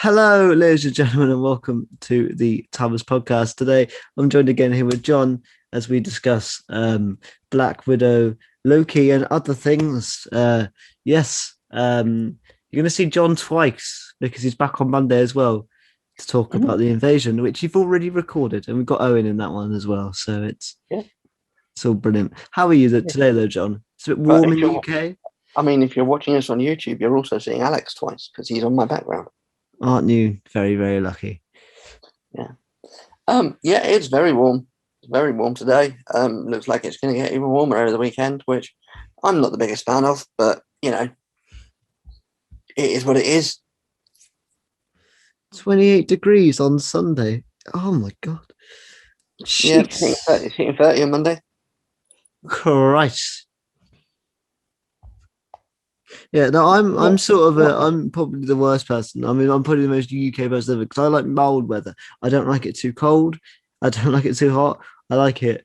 Hello, ladies and gentlemen, and welcome to the Thomas podcast. Today, I'm joined again here with John as we discuss Black Widow, Loki, and other things. Yes, you're going to see John twice because he's back on Monday as well to talk Mhm. about the invasion, which you've already recorded, and we've got Owen in that one as well. So Yeah, it's all brilliant. How are you yeah. today, though, John? It's a bit But warm in the UK, if you're watching us on YouTube, you're also seeing Alex twice because he's on my background. aren't you? Very, very lucky. Yeah. Yeah, it's very warm. It's very warm today. Looks like it's going to get even warmer over the weekend, which I'm not the biggest fan of, but it is what it is. 28 degrees on Sunday. Oh my god. Yeah, it's hitting Jeez. 30, it's hitting 30 on Monday. Christ. Yeah, no, I'm Not, sort of not, I'm probably the worst person. I mean, I'm probably the most UK person ever because I like mild weather. I don't like it too cold. I don't like it too hot. I like it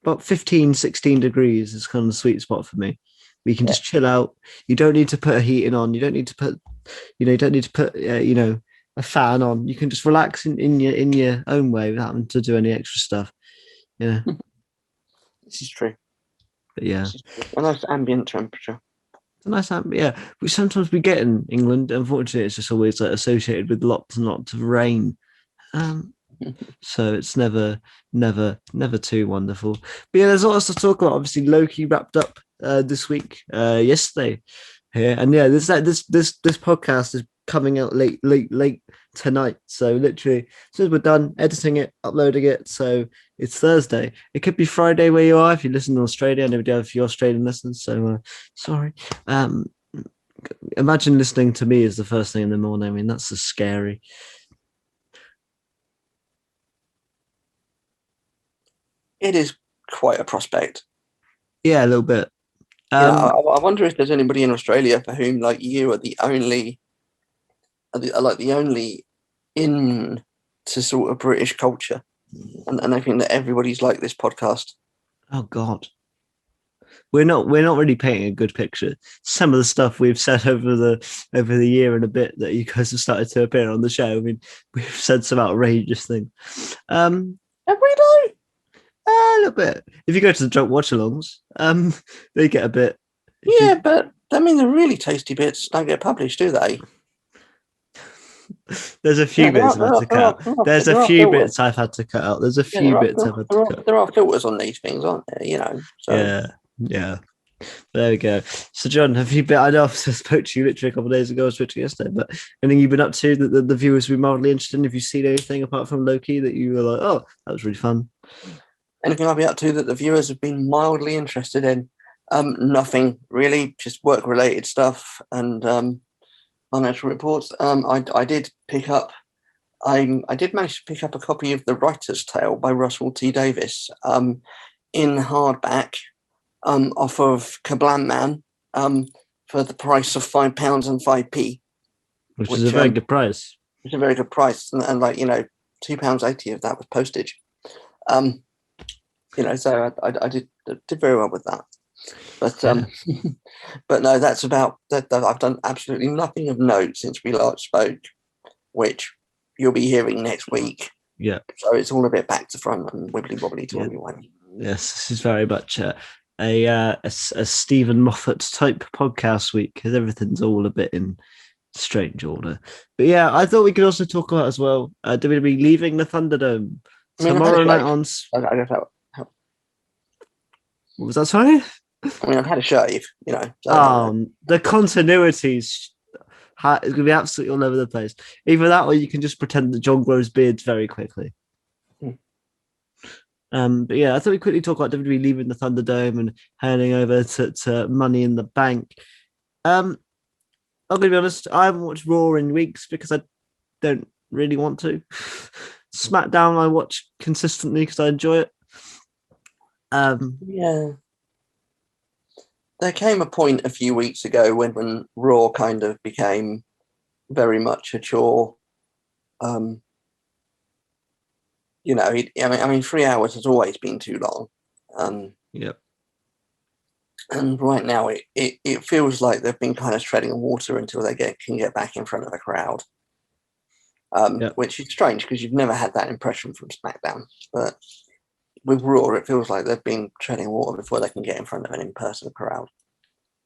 about 15, 16 degrees is kind of the sweet spot for me. We can yeah. just chill out. You don't need to put a heating on. You don't need to put, you don't need to put, a fan on. You can just relax in your own way without having to do any extra stuff. Yeah, This is true. but yeah. This is true. A nice ambient temperature. It's a nice yeah. We sometimes we get in England. Unfortunately, it's just always like associated with lots and lots of rain. Um, so it's never too wonderful. But yeah, there's lots to talk about. Obviously, Loki wrapped up this week, yesterday here, and yeah, this podcast is coming out late tonight. So literally, as soon as we're done editing it, uploading it, so it's Thursday. It could be Friday where you are if you listen in Australia. I never do have a few Australian listeners, so sorry. Um, Imagine listening to me as the first thing in the morning. I mean, that's just scary. It is quite a prospect. Yeah, a little bit. I, Um, I wonder if there's anybody in Australia for whom, like you, are like the only in to sort of British culture, and I think that everybody's like this podcast. oh God. We're not really painting a good picture. Some of the stuff we've said over the year and a bit that you guys have started to appear on the show. I mean, we've said some outrageous things. Um, Every day. a little bit. If you go to the drunk watch-alongs, they get a bit. If you Yeah, but I mean, the really tasty bits don't get published, do they? there's a few Yeah, bits I've had to cut out. There's a there are few filters. bits I've had to cut out. There's a Yeah, few bits I've had to cut. there are filters on these things, aren't there? So Yeah, yeah. There we go. So, John, have you been? I know I spoke to you literally a couple of days ago. I spoke to you yesterday, but anything you've been up to that the viewers will be mildly interested in? Have you seen anything apart from Loki that you were like, oh, that was really fun? anything I'll be up to that the viewers have been mildly interested in? Nothing really, just work related stuff and financial reports. I did pick up. I did manage to pick up a copy of The Writer's Tale by Russell T Davies in hardback off of Kablam Man for the price of £5 and 5p, Which is a which very good price. is a very good price. And like, £2.80 of that was postage. Um, so I did very well with that. But Yeah, but no, that's about that. I've done absolutely nothing of note since we last spoke, which you'll be hearing next week. yeah, So it's all a bit back to front and wibbly wobbly to yeah. everyone. Yes, this is very much a Stephen Moffat type podcast week because everything's all a bit in strange order. But yeah, I thought we could also talk about as well WWE leaving the Thunderdome I mean, I've had a tomorrow night shave. on. I don't know. What was that? Sorry. I mean, I've had a shave. So I don't know. The continuities it's going to be absolutely all over the place. Either that, or you can just pretend that John grows beards very quickly. Hmm. But yeah, I thought we quickly talk about WWE leaving the Thunderdome and handing over to Money in the Bank. I'm going to be honest, I haven't watched Raw in weeks because I don't really want to. SmackDown I watch consistently because I enjoy it. Yeah. There came a point a few weeks ago when Raw kind of became very much a chore. I mean, 3 hours has always been too long. Yep. And right now it feels like they've been kind of treading on water until they can get back in front of a crowd. which is strange because you've never had that impression from SmackDown. But with Raw, it feels like they've been treading water before they can get in front of an in-person crowd.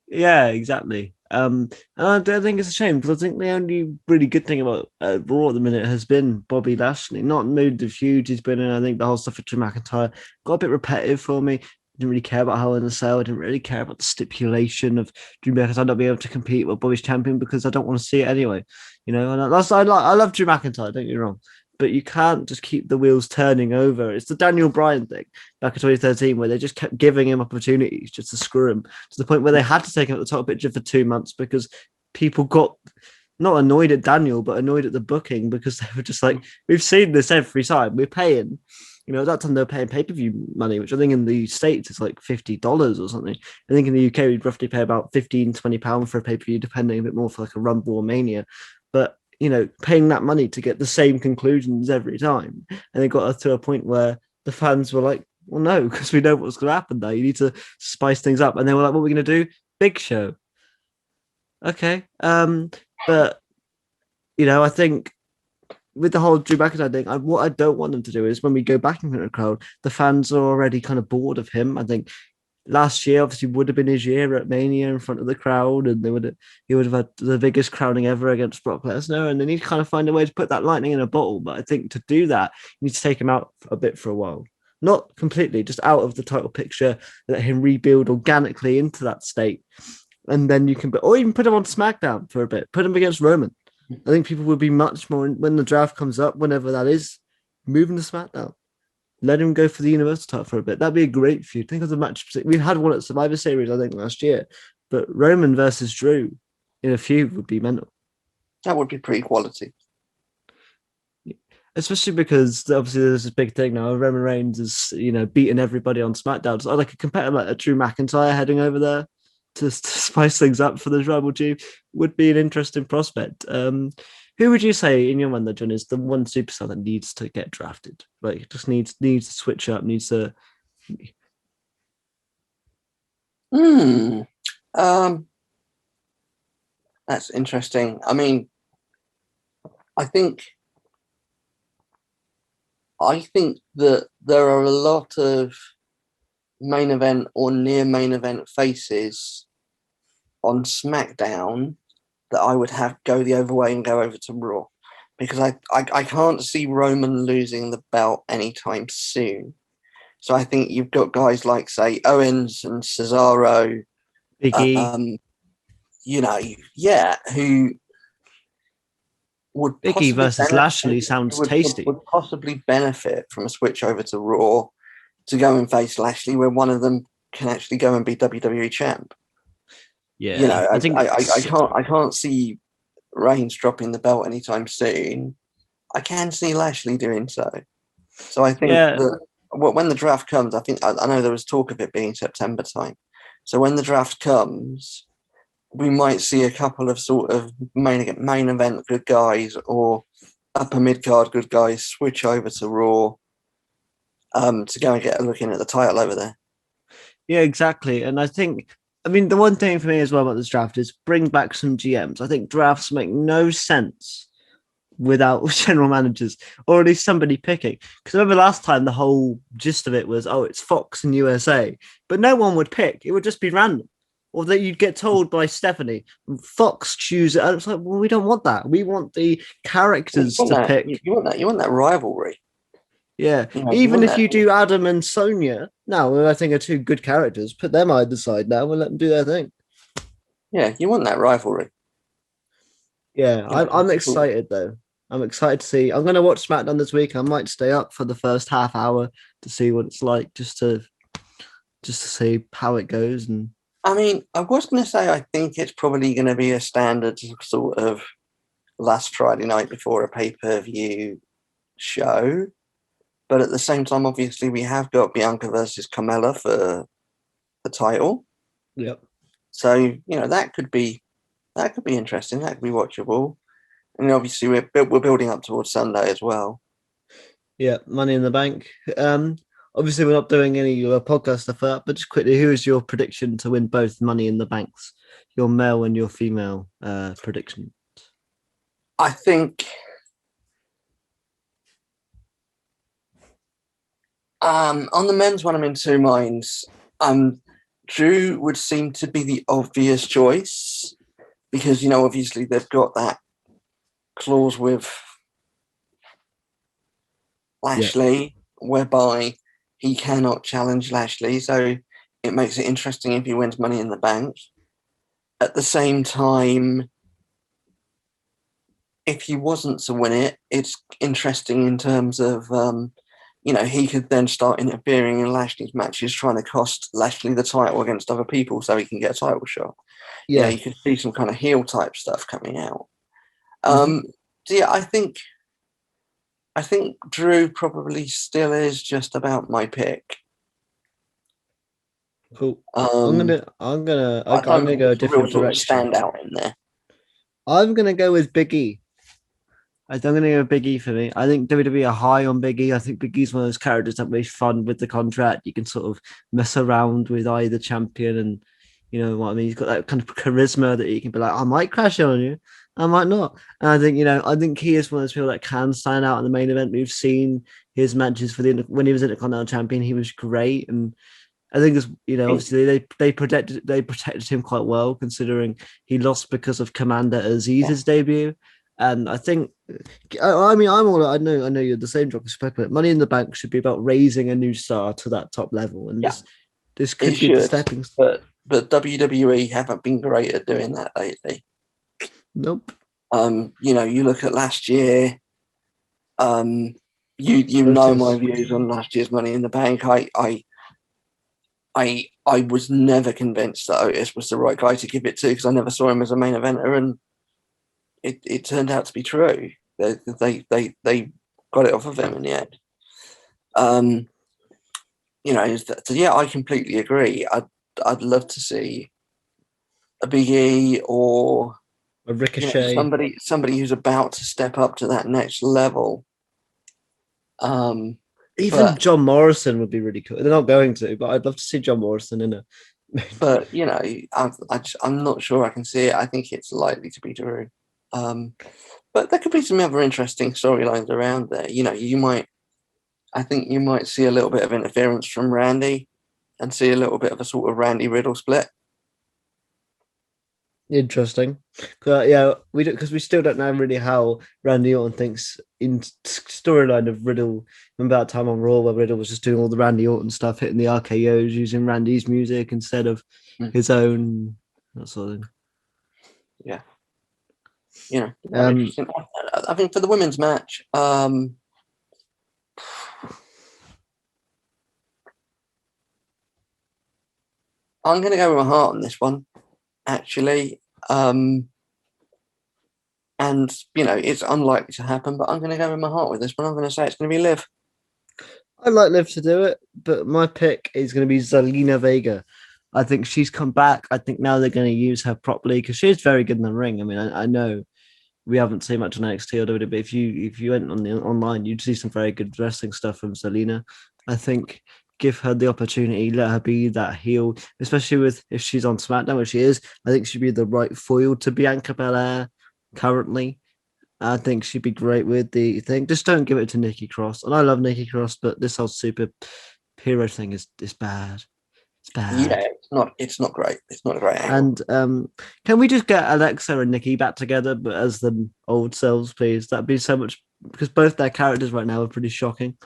Yeah, exactly. And I don't think it's a shame because I think the only really good thing about Raw at the minute has been Bobby Lashley. Not moved the feud he's been in. I think the whole stuff with Drew McIntyre got a bit repetitive for me. Didn't really care about Hell in a Cell. I didn't really care about the stipulation of Drew McIntyre not being able to compete with Bobby's champion because I don't want to see it anyway. You know, and I love Drew McIntyre. Don't get me wrong, but you can't just keep the wheels turning over. It's the Daniel Bryan thing back in 2013 where they just kept giving him opportunities just to screw him to the point where they had to take him at the top picture for 2 months because people got not annoyed at Daniel, but annoyed at the booking because they were just like, we've seen this every time. We're paying. You know, at that time they were paying pay-per-view money, which I think in the States is like $50 or something. I think in the UK we'd roughly pay about £15-20 for a pay-per-view, depending a bit more for like a Rumble or Mania. But you know, paying that money to get the same conclusions every time. And it got to a point where the fans were like, well, no, because we know what's going to happen there. You need to spice things up. And they were like, what are we going to do? Big Show. Okay. But, you know, I think with the whole Drew McIntyre thing, what I don't want them to do is when we go back in front of the crowd, the fans are already kind of bored of him. I think last year obviously would have been his year at Mania in front of the crowd, and he would have had the biggest crowning ever against Brock Lesnar, and they need to kind of find a way to put that lightning in a bottle. But I think to do that, you need to take him out a bit for a while. Not completely, just out of the title picture, let him rebuild organically into that state. And then you can, or even put him on SmackDown for a bit, put him against Roman. I think people would be much more, when the draft comes up, whenever that is, move him to SmackDown. Let him go for the Universal title for a bit. That'd be a great feud. Think of the match. We had one at Survivor Series, I think, last year. But Roman versus Drew in a feud would be mental. That would be pretty quality. Especially because obviously there's this big thing now. Roman Reigns is, you know, beating everybody on SmackDown. So like a competitor like a Drew McIntyre heading over there to spice things up for the Tribal Chief would be an interesting prospect. Who would you say in your mind, John, is the one superstar that needs to get drafted? Like, just needs to switch up, needs to. That's interesting. I mean, I think that there are a lot of main event or near main event faces on SmackDown that I would have go the other way and go over to Raw, because I can't see Roman losing the belt anytime soon. So I think you've got guys like, say, Owens and Cesaro, Big E. You know, yeah, who would Big E versus Lashley sounds tasty. Would possibly benefit from a switch over to Raw to go and face Lashley, where one of them can actually go and be WWE champ. Yeah, you know, I think I can't see Reigns dropping the belt anytime soon. I can see Lashley doing so. So I think that when the draft comes, I know there was talk of it being September time. So when the draft comes, we might see a couple of sort of main event good guys or upper mid card good guys switch over to Raw to go and get a look in at the title over there. Yeah, exactly. And I think, I mean, the one thing for me as well about this draft is bring back some GMs. I think drafts make no sense without general managers, or at least somebody picking. Because I remember last time the whole gist of it was, oh, it's Fox and USA, but no one would pick. It would just be random. Or that you'd get told by Stephanie, Fox choose it. And it's like, well, we don't want that. We want the characters to pick. You want that rivalry. Yeah, you know, even if you do Adam and Sonia, now I think are two good characters. Put them either side now and let them do their thing. Yeah, you want that rivalry. Yeah, I'm excited though. I'm excited to see. I'm going to watch SmackDown this week. I might stay up for the first half hour to see what it's like, just to see how it goes. And I mean, I was going to say I think it's probably going to be a standard sort of last Friday night before a pay-per-view show. But at the same time, obviously, we have got Bianca versus Carmella for the title. Yep. So, you know, that could be interesting. That could be watchable. And obviously, we're building up towards Sunday as well. Yeah, Money in the Bank. Obviously, we're not doing any podcast stuff for that, but just quickly, who is your prediction to win both Money in the Banks? Your male and your female predictions. I think On the men's one, I'm in two minds. Drew would seem to be the obvious choice because, obviously they've got that clause with Lashley whereby he cannot challenge Lashley. So it makes it interesting if he wins Money in the Bank. At the same time, if he wasn't to win it, it's interesting in terms of, he could then start interfering in Lashley's matches, trying to cost Lashley the title against other people so he can get a title shot. Yeah. You could see some kind of heel type stuff coming out. Mhm. So yeah, I think Drew probably still is just about my pick. Cool. I I'm don't gonna think go a there's a real different sort of direction. standout in there. I'm gonna go with Big E. I'm gonna go with Big E for me. I think WWE are high on Big E. I think Big E's one of those characters that makes fun with the contract. You can sort of mess around with either champion, and you know what I mean. He's got that kind of charisma that you can be like, I might crash on you, I might not. And I think he is one of those people that can stand out in the main event. We've seen his matches when he was Intercontinental Champion. He was great, and I think obviously they protected him quite well considering he lost because of Commander Aziz's debut. And I think, I mean, I know you're the same job as Spec, but Money in the Bank should be about raising a new star to that top level, and Yeah, this it could be the should, stepping stone. but WWE haven't been great at doing that lately. Nope. You look at last year. You know my views on last year's Money in the Bank. I was never convinced that Otis was the right guy to give it to because I never saw him as a main eventer, and it turned out to be true. They got it off of him in the end. So yeah, I completely agree. I'd love to see a Big E or A Ricochet. somebody who's about to step up to that next level. Even John Morrison would be really cool. They're not going to, but I'd love to see John Morrison in it. But I'm not sure I can see it. I think it's likely to be Drew. But there could be some other interesting storylines around there. I think you might see a little bit of interference from Randy and see a little bit of a sort of Randy Riddle split. Interesting. Yeah, because we still don't know really how Randy Orton thinks in storyline of Riddle. Remember that time on Raw where Riddle was just doing all the Randy Orton stuff, hitting the RKOs using Randy's music instead of his own, that sort of thing. Yeah. Interesting. I think for the women's match, I'm going to go with my heart on this one, actually. And it's unlikely to happen, but I'm going to go with my heart with this one. I'm going to say it's going to be Liv. I'd like Liv to do it, but my pick is going to be Zelina Vega. I think she's come back. I think now they're going to use her properly because she's very good in the ring. I mean, I know we haven't seen much on NXT or WWE, but if you went on the online, you'd see some very good wrestling stuff from Zelina. I think give her the opportunity, let her be that heel, especially if she's on SmackDown, which she is. I think she'd be the right foil to Bianca Belair currently. I think she'd be great with the thing. Just don't give it to Nikki Cross. And I love Nikki Cross, but this whole super hero thing is bad. It's bad. Yeah, it's not great. It's not a great angle. And can we just get Alexa and Nikki back together, but as them old selves, please? That'd be so much, because both their characters right now are pretty shocking.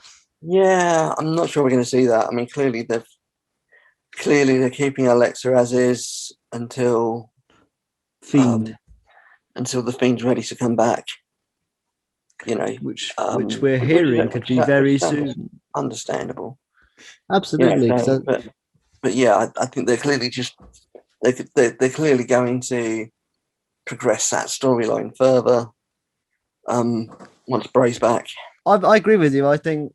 Yeah, I'm not sure we're going to see that. I mean, clearly they're keeping Alexa as is until Fiend. Until the Fiend's ready to come back. Which we're hearing could be very soon. Understandable. Absolutely. But yeah, I think they're clearly they're clearly going to progress that storyline further. Once Bray's back, I agree with you. I think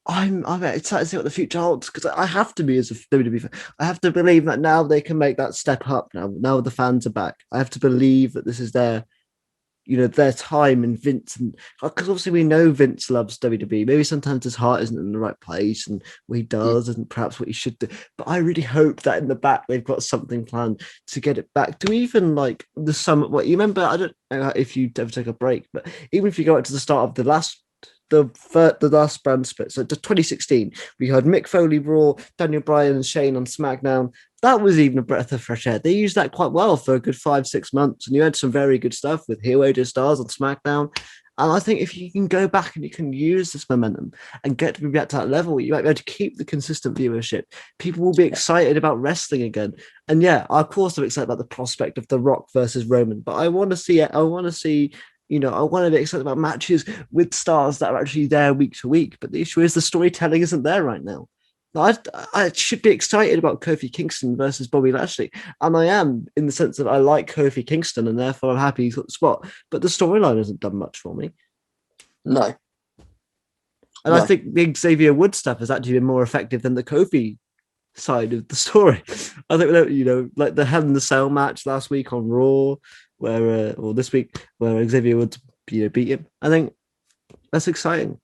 I'm excited to see what the future holds because I have to be as a WWE fan. I have to believe that now they can make that step up. Now the fans are back. I have to believe that this is their time in Vince, and because obviously we know Vince loves WWE. Maybe sometimes his heart isn't in the right place, and what he does isn't perhaps what he should do. But I really hope that in the back they've got something planned to get it back to even like the summer. What you remember? I don't know if you ever take a break, but even if you go out to the start of the last the last brand split. So to 2016, we had Mick Foley Raw, Daniel Bryan and Shane on SmackDown. That was even a breath of fresh air. They used that quite well for a good 5-6 months, and you had some very good stuff with Hero to Stars on SmackDown. And I think if you can go back and you can use this momentum and get to be back to that level, you might be able to keep the consistent viewership. People will be excited about wrestling again. And yeah, of course, I'm excited about the prospect of The Rock versus Roman, but I want to see it. I want to see, I want to be excited about matches with stars that are actually there week to week. But the issue is the storytelling isn't there right now. I should be excited about Kofi Kingston versus Bobby Lashley. And I am, in the sense that I like Kofi Kingston and therefore I'm happy he's got the spot. But the storyline hasn't done much for me. No. And I think the Xavier Woods stuff has actually been more effective than the Kofi side of the story. I think, like the Hell in the Cell match last week on Raw, or this week, where Xavier Woods beat him. I think that's exciting.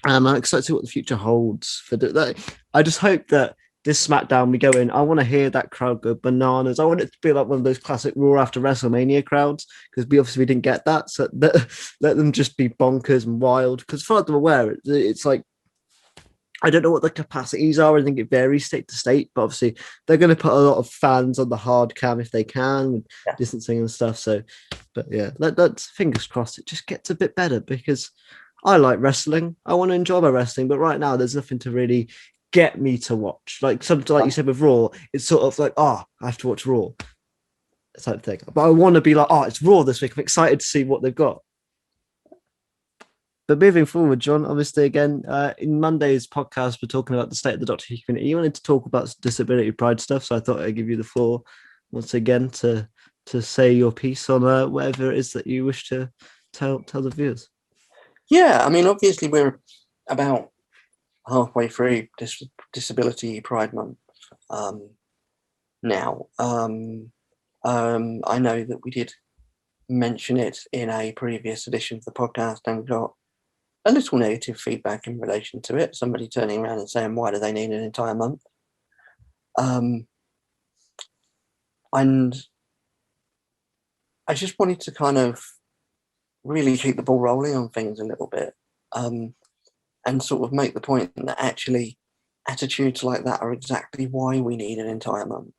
I'm excited to see what the future holds for that. I just hope that this SmackDown we go in, I want to hear that crowd go bananas. I want it to be like one of those classic Raw after WrestleMania crowds, because we didn't get that. So let them just be bonkers and wild. Because as far as I'm aware, it's like, I don't know what the capacities are. I think it varies state to state, but obviously they're going to put a lot of fans on the hard cam if they can, with distancing and stuff. So, but yeah, let's fingers crossed it just gets a bit better, because I like wrestling. I want to enjoy my wrestling, but right now there's nothing to really get me to watch. Like something like you said with Raw, it's sort of like, I have to watch Raw type thing. But I want to be like, it's Raw this week. I'm excited to see what they've got. But moving forward, John, obviously, again, in Monday's podcast, we're talking about the state of the Doctor Who community. You wanted to talk about disability pride stuff, so I thought I'd give you the floor once again to say your piece on whatever it is that you wish to tell the viewers. Yeah, I mean, obviously, we're about halfway through Disability Pride Month now. I know that we did mention it in a previous edition of the podcast and got a little negative feedback in relation to it. Somebody turning around and saying, why do they need an entire month? And I just wanted to kind of really keep the ball rolling on things a little bit, and sort of make the point that actually attitudes like that are exactly why we need an entire month.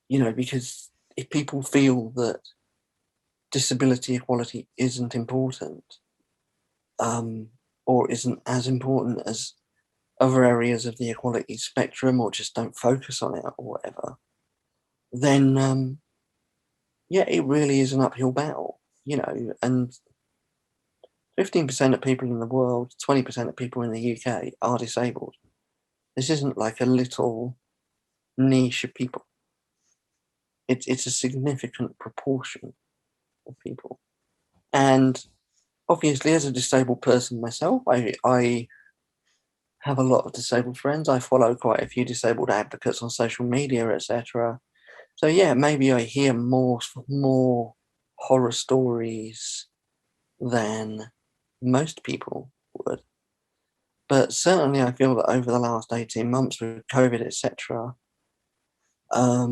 Yeah. Because if people feel that disability equality isn't important, or isn't as important as other areas of the equality spectrum, or just don't focus on it or whatever, then it really is an uphill battle, and 15% of people in the world, 20% of people in the UK are disabled. This isn't like a little niche of people. It's a significant proportion of people. And obviously, as a disabled person myself, I have a lot of disabled friends. I follow quite a few disabled advocates on social media, etc. So yeah, maybe I hear more horror stories than most people would. But certainly I feel that over the last 18 months with COVID, etc., a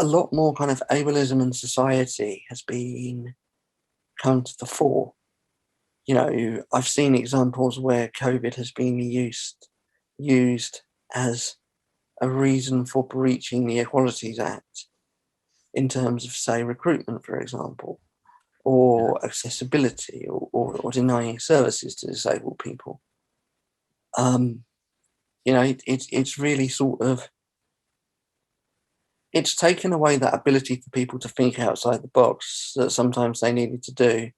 lot more kind of ableism in society has been come to the fore. I've seen examples where COVID has been used as a reason for breaching the Equalities Act in terms of, say, recruitment, for example, or accessibility, or denying services to disabled people. It's really sort of, it's taken away that ability for people to think outside the box that sometimes they needed to do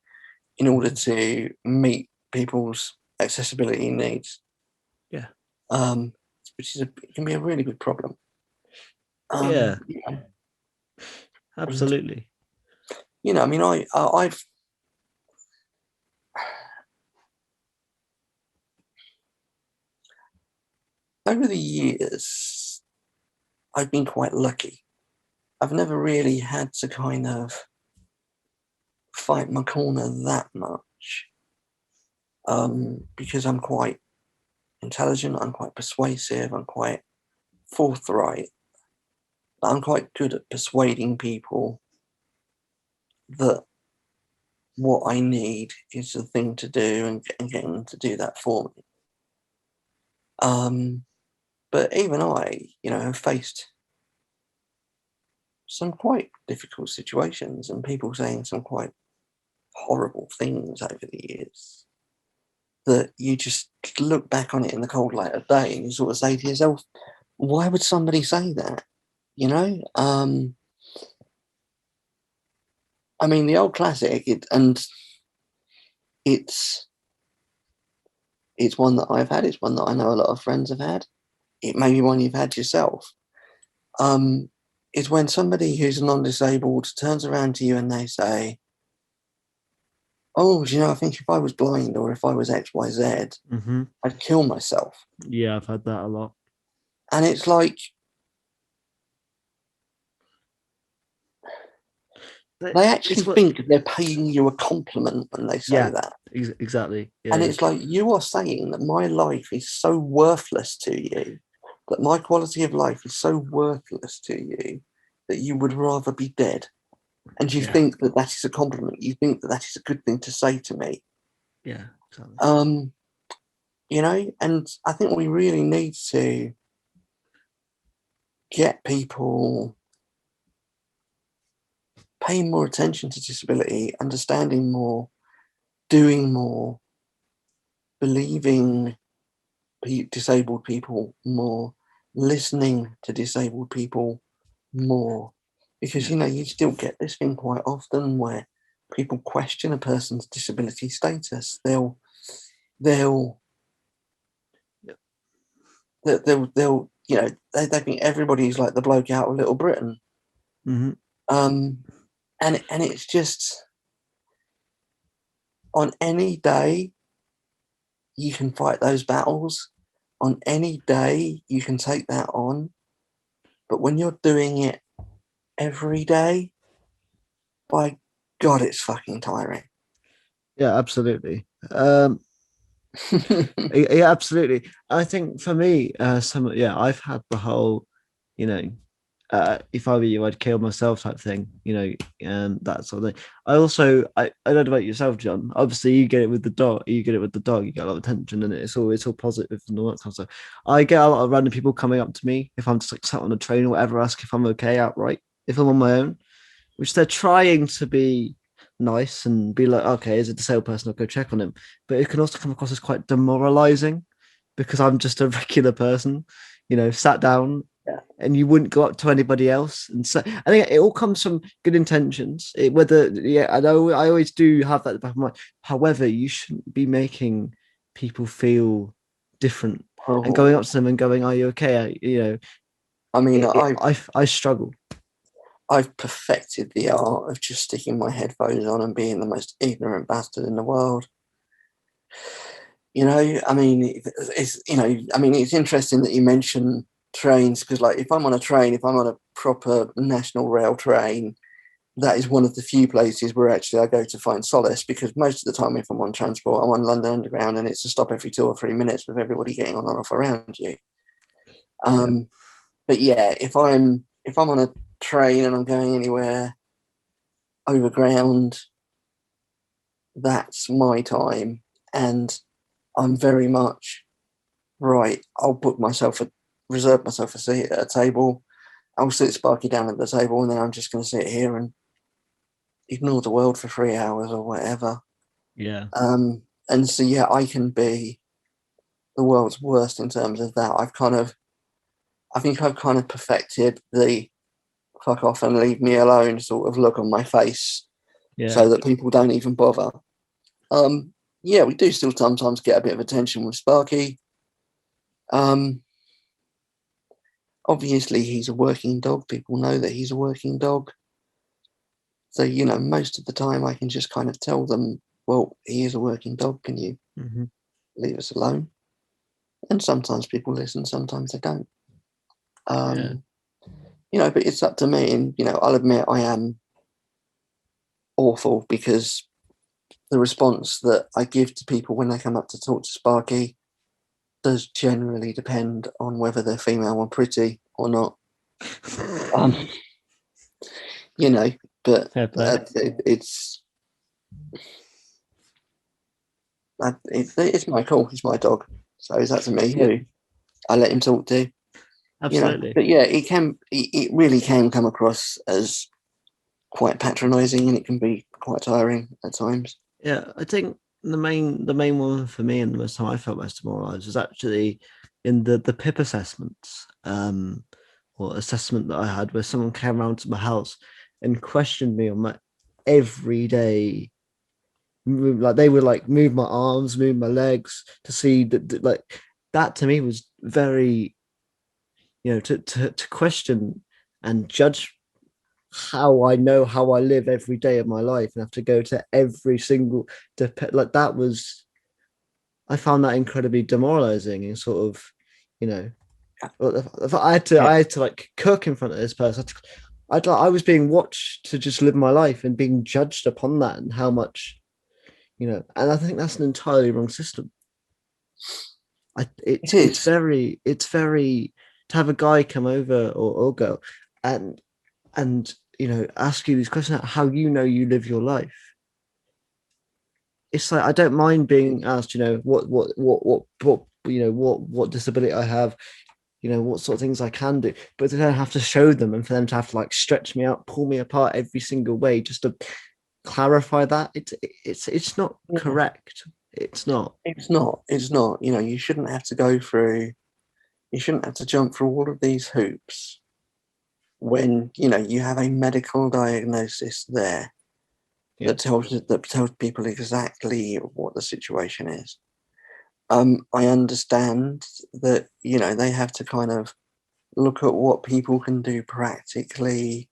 in order to meet people's accessibility needs. Yeah. Which is it can be a really good problem. Yeah. Absolutely. And, I mean, I've over the years, I've been quite lucky. I've never really had to kind of fight my corner that much, because I'm quite intelligent, I'm quite persuasive, I'm quite forthright. I'm quite good at persuading people that what I need is the thing to do, and getting them to do that for me. But even I, have faced some quite difficult situations and people saying some quite horrible things over the years that you just look back on it in the cold light of day and you sort of say to yourself, why would somebody say that? I mean, the old classic, it's one that I've had. It's one that I know a lot of friends have had. It may be one you've had yourself. Is when somebody who's non-disabled turns around to you and they say, oh, I think if I was blind or if I was X, Y, Z, Mm-hmm. I'd kill myself. Yeah, I've had that a lot. And it's like, they actually think they're paying you a compliment when they say that. Exactly. Yeah, and it's like, you are saying that my life is so worthless to you, that my quality of life is so worthless to you, that you would rather be dead. And you think that that is a compliment. You think that that is a good thing to say to me. Yeah, exactly. And I think we really need to get people paying more attention to disability, understanding more, doing more, believing disabled people more, listening to disabled people more. Because, you still get this thing quite often where people question a person's disability status. They'll they think everybody's like the bloke out of Little Britain. Mm-hmm. And it's just, on any day you can fight those battles, on any day you can take that on, but when you're doing it every day, by God, it's fucking tiring. Yeah, absolutely. Yeah, absolutely. I think for me, I've had the whole, if I were you, I'd kill myself type thing, that sort of thing. I don't know about yourself, John. Obviously, you get it with the dog. You get a lot of attention, and it's all positive and all that kind of stuff. I get a lot of random people coming up to me if I'm just like sat on a train or whatever, ask if I'm okay outright, if I'm on my own, which they're trying to be nice and be like, okay, as a disabled person, I'll go check on him. But it can also come across as quite demoralizing because I'm just a regular person, sat down, and you wouldn't go up to anybody else. And so I think it all comes from good intentions. I know I always do have that in the back of my mind. However, you shouldn't be making people feel different and going up to them and going, are you okay? I mean, I struggle. I've perfected the art of just sticking my headphones on and being the most ignorant bastard in the world. I mean, it's interesting that you mention trains, because like if I'm on a proper national rail train, that is one of the few places where actually I go to find solace, because most of the time if I'm on transport, I'm on London Underground and it's a stop every 2 or 3 minutes with everybody getting on and off around you. But yeah, if I'm on a train and I'm going anywhere overground, that's my time, and I'm very much right. I'll reserve myself a seat at a table. I'll sit Sparky down at the table, and then I'm just going to sit here and ignore the world for 3 hours or whatever. Yeah. And so yeah, I can be the world's worst in terms of that. I think I've kind of perfected the fuck off and leave me alone sort of look on my face, so that people don't even bother. Yeah, we do still sometimes get a bit of attention with Sparky. Obviously he's a working dog. People know that he's a working dog. So, most of the time I can just kind of tell them, well, he is a working dog. Can you leave us alone? And sometimes people listen, sometimes they don't. But it's up to me. And, I'll admit I am awful, because the response that I give to people when they come up to talk to Sparky does generally depend on whether they're female or pretty or not. But it's It's Michael. He's my dog. So it's up to me Yeah. who I let him talk to. Absolutely. But yeah, it really can come across as quite patronizing, and it can be quite tiring at times. Yeah, I think the main one for me and the most time I felt most demoralized was actually in the PIP assessments, or assessment that I had where someone came around to my house and questioned me on my everyday move. Like they would like move my arms, move my legs to see that like that to me was very, to question and judge how I know how I live every day of my life and have to go to every single like that was, I found that incredibly demoralizing and sort of, you know, if I had to like cook in front of this person. I was being watched to just live my life and being judged upon that and how much, and I think that's an entirely wrong system. It It's is. very to have a guy come over or girl and ask you these questions about how you live your life. It's like I don't mind being asked, what disability I have, what sort of things I can do, but they don't have to show them and for them to have to like stretch me out, pull me apart every single way just to clarify that it's not Yeah. correct. It's not. It's not. It's not. You shouldn't have to go through. You shouldn't have to jump through all of these hoops when you have a medical diagnosis there Yeah, that tells people exactly what the situation is. I understand that they have to kind of look at what people can do practically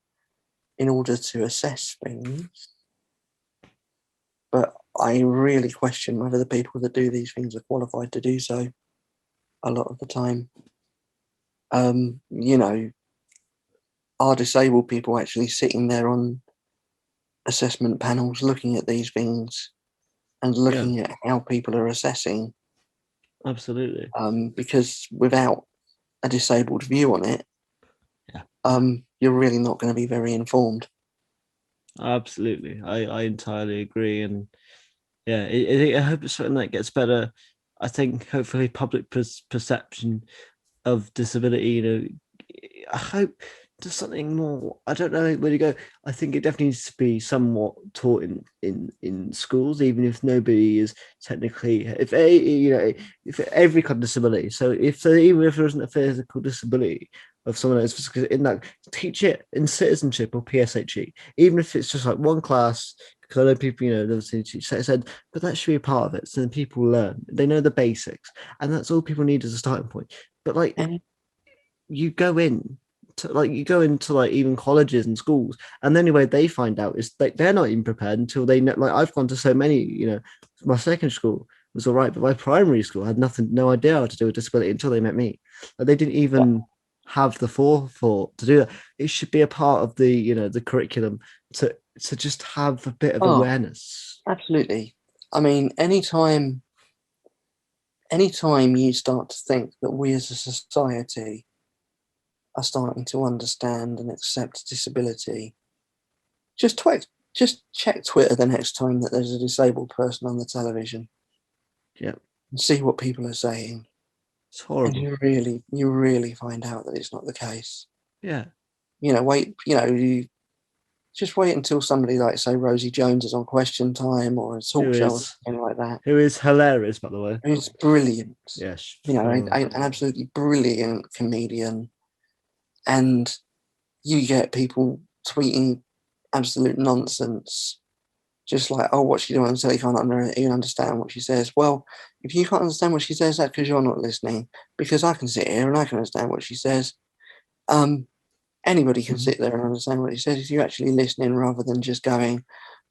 in order to assess things, but I really question whether the people that do these things are qualified to do so a lot of the time. Um, you know, are disabled people actually sitting there on assessment panels looking at these things and yeah, looking at how people are assessing? absolutely. Because without a disabled view on it, Yeah, you're really not going to be very informed. absolutely. I entirely agree. And yeah, I hope it's something that gets better. I think hopefully public perception of disability, I hope there's something more. I don't know where to go. I think it definitely needs to be somewhat taught in schools, even if nobody is technically, if every kind of disability. So even if there isn't a physical disability of someone else in that, teach it in citizenship or PSHE, even if it's just like one class. Because I know people, said, but that should be a part of it. So then people learn, they know the basics, and that's all people need as a starting point. But like And you go in you go into like even colleges and schools, and the only way they find out is like they're not even prepared until they know. Like I've gone to so many, my second school was all right, but my primary school had no idea how to do a disability until they met me. Like they didn't yeah, even have the forethought to do that. It should be a part of the curriculum to just have a bit of oh, awareness. absolutely. I mean, anytime you start to think that we as a society are starting to understand and accept disability, just just check Twitter the next time that there's a disabled person on the television Yeah, and see what people are saying. it's And horrible. you really find out that it's not the case. Yeah, You just wait until somebody like, say, Rosie Jones is on Question Time or a who talk show or is something like that. who is hilarious, by the way. It's brilliant. Yes. An absolutely brilliant comedian. And you get people tweeting absolute nonsense, just like, oh, what's she doing? So they can't even understand what she says. Well, if you can't understand what she says, that's because you're not listening. Because I can sit here and I can understand what she says. Um, Anybody can sit there and understand what she says if you're actually listening rather than just going,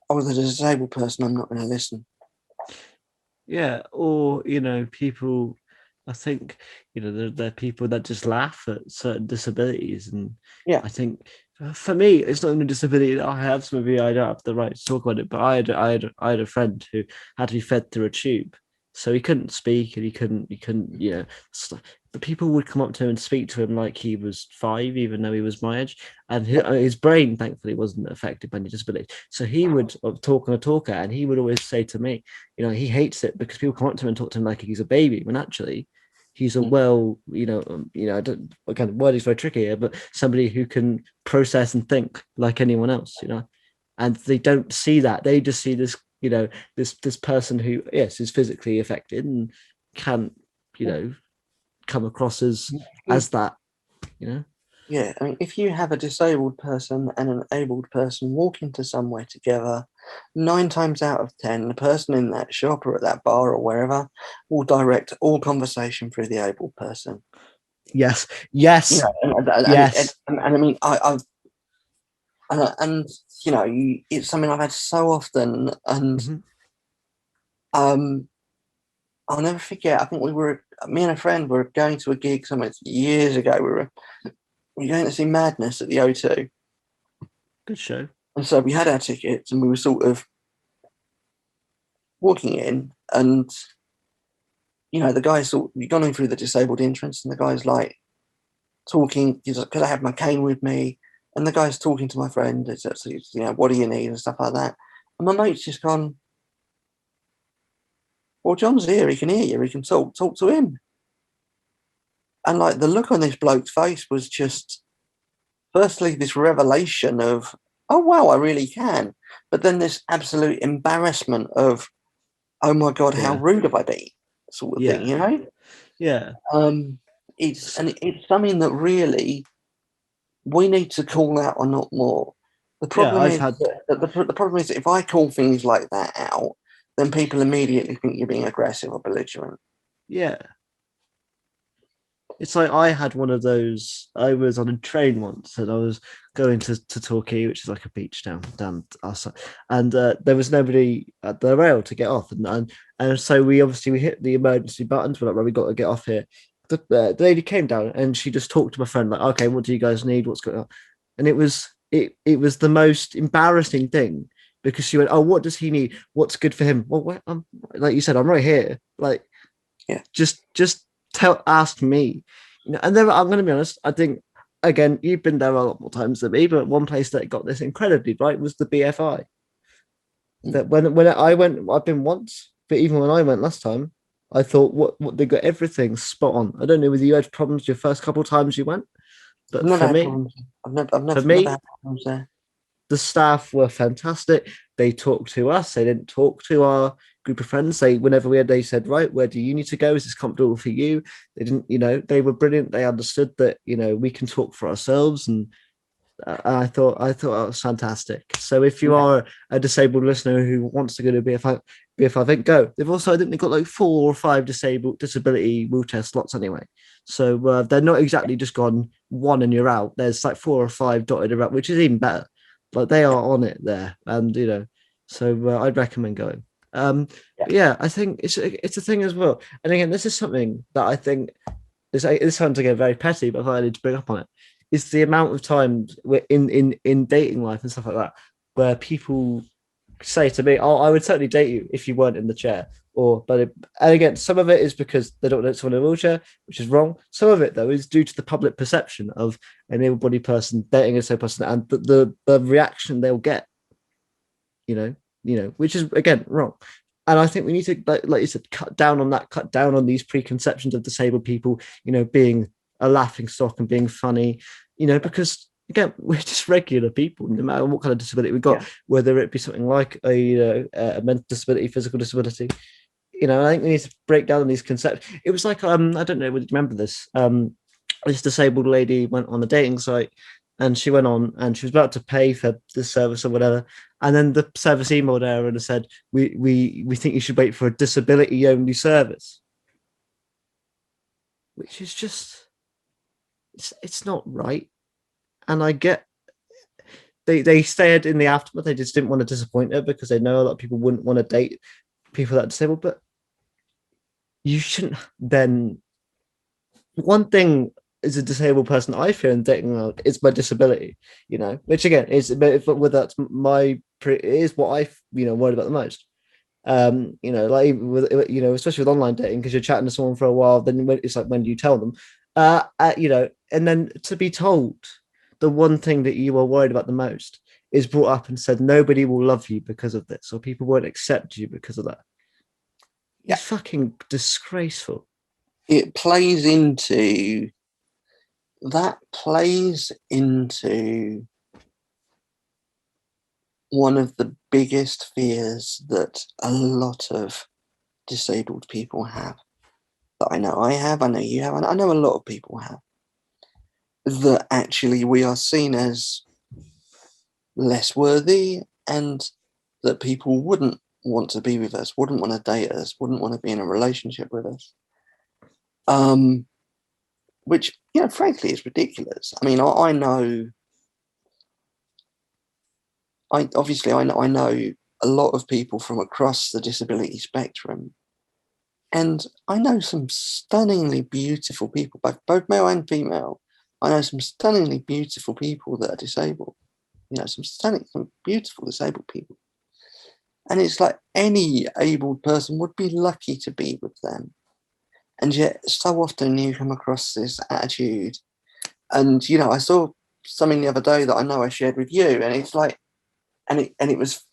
oh, there's a disabled person, I'm not going to listen. Yeah, or people. I think there are people that just laugh at certain disabilities, and Yeah. I think for me, it's not even a disability that I have. So maybe I don't have the right to talk about it. But I had a friend who had to be fed through a tube, so he couldn't speak and he couldn't the people would come up to him and speak to him like he was 5, even though he was my age. And his brain, thankfully, wasn't affected by any disability. So he would talk on a talker, and he would always say to me, he hates it because people come up to him and talk to him like he's a baby, when actually he's a I don't, again, word is very tricky here, but somebody who can process and think like anyone else, and they don't see that. They just see this, this person who, yes, is physically affected and can't, come across as that, Yeah, I mean, if you have a disabled person and an abled person walk into somewhere together, 9 times out of 10, the person in that shop or at that bar or wherever will direct all conversation through the abled person. Yes. I mean, it's something I've had so often, and I'll never forget. I think me and a friend were going to a gig somewhere years ago. We were going to see Madness at the O2. Good show. And so we had our tickets, and we were sort of walking in, and the guy's we've gone in through the disabled entrance, and the guy's like talking because I have my cane with me, and the guy's talking to my friend. It's what do you need and stuff like that. And my mate's just gone, well, John's here. He can hear you. He can talk to him. And like the look on this bloke's face was just, firstly, this revelation of, oh wow, I really can. But then this absolute embarrassment of, oh my God, how rude have I been? Sort of thing, Yeah. It's something that really we need to call out a lot more. The problem the problem is if I call things like that out, then people immediately think you're being aggressive or belligerent. Yeah. It's like I had one of those. I was on a train once, and I was going to Torquay, which is like a beach down outside, and there was nobody at the rail to get off, and so we hit the emergency buttons. We're like, well, we got to get off here. The lady came down, and she just talked to my friend like, okay, what do you guys need? What's going on? And it was the most embarrassing thing, because she went, oh, what does he need? What's good for him? Well, like you said, I'm right here. Like, yeah, just ask me, and then I'm going to be honest, I think, again, you've been there a lot more times than me, but one place that got this incredibly right was the BFI. That when I went, I've been once, but even when I went last time, I thought what they got everything spot on. I don't know whether you had problems your first couple of times you went, but for me, I've never had problems there. The staff were fantastic. They talked to us. They didn't talk to our group of friends. They said, right, where do you need to go? Is this comfortable for you? They didn't, they were brilliant. They understood that, we can talk for ourselves. And I thought that was fantastic. So if you are a disabled listener who wants to go to BFI, then go. They've also, I think they've got like 4 or 5 disability wheelchair slots anyway. So they're not exactly just gone one and you're out. There's like 4 or 5 dotted around, which is even better. Like they are on it there, and so I'd recommend going. I think it's a thing as well. And again, this is something that I think this sounds again very petty, but I need to bring up on it. Is the amount of times in dating life and stuff like that where people say to me, "Oh, I would certainly date you if you weren't in the chair." And again, some of it is because they don't know someone in a wheelchair, which is wrong. Some of it, though, is due to the public perception of an able-bodied person dating a disabled person, and the reaction they'll get, which is again wrong. And I think we need to, like you said, cut down on these preconceptions of disabled people, being a laughing stock and being funny, because again, we're just regular people, no matter what kind of disability we've got, whether it be something like a mental disability, physical disability. I think we need to break down these concepts. It was like, I don't know, would you remember this? This disabled lady went on a dating site, and she went on and she was about to pay for the service or whatever. And then the service emailed her and said, we think you should wait for a disability only service. Which is just, it's not right. And I get, they stayed in the aftermath. They just didn't want to disappoint her because they know a lot of people wouldn't want to date people that are disabled. But you shouldn't then. One thing as a disabled person I feel in dating world is my disability, which again is, but that's is what I worried about the most. Like especially with online dating, because you're chatting to someone for a while, then it's like, when do you tell them? And then to be told the one thing that you are worried about the most is brought up and said nobody will love you because of this, or people won't accept you because of that. Yeah. It's fucking disgraceful. It plays into one of the biggest fears that a lot of disabled people have. That I know I have, I know you have, and I know a lot of people have. That actually we are seen as less worthy, and that people wouldn't want to be with us, wouldn't want to date us, wouldn't want to be in a relationship with us. Which, frankly, is ridiculous. I mean, I know I know a lot of people from across the disability spectrum, and I know some stunningly beautiful people, both male and female. I know some stunningly beautiful people that are disabled. Some beautiful disabled people. And it's like any able person would be lucky to be with them. And yet so often you come across this attitude. And, I saw something the other day that I know I shared with you, and it's like, and it was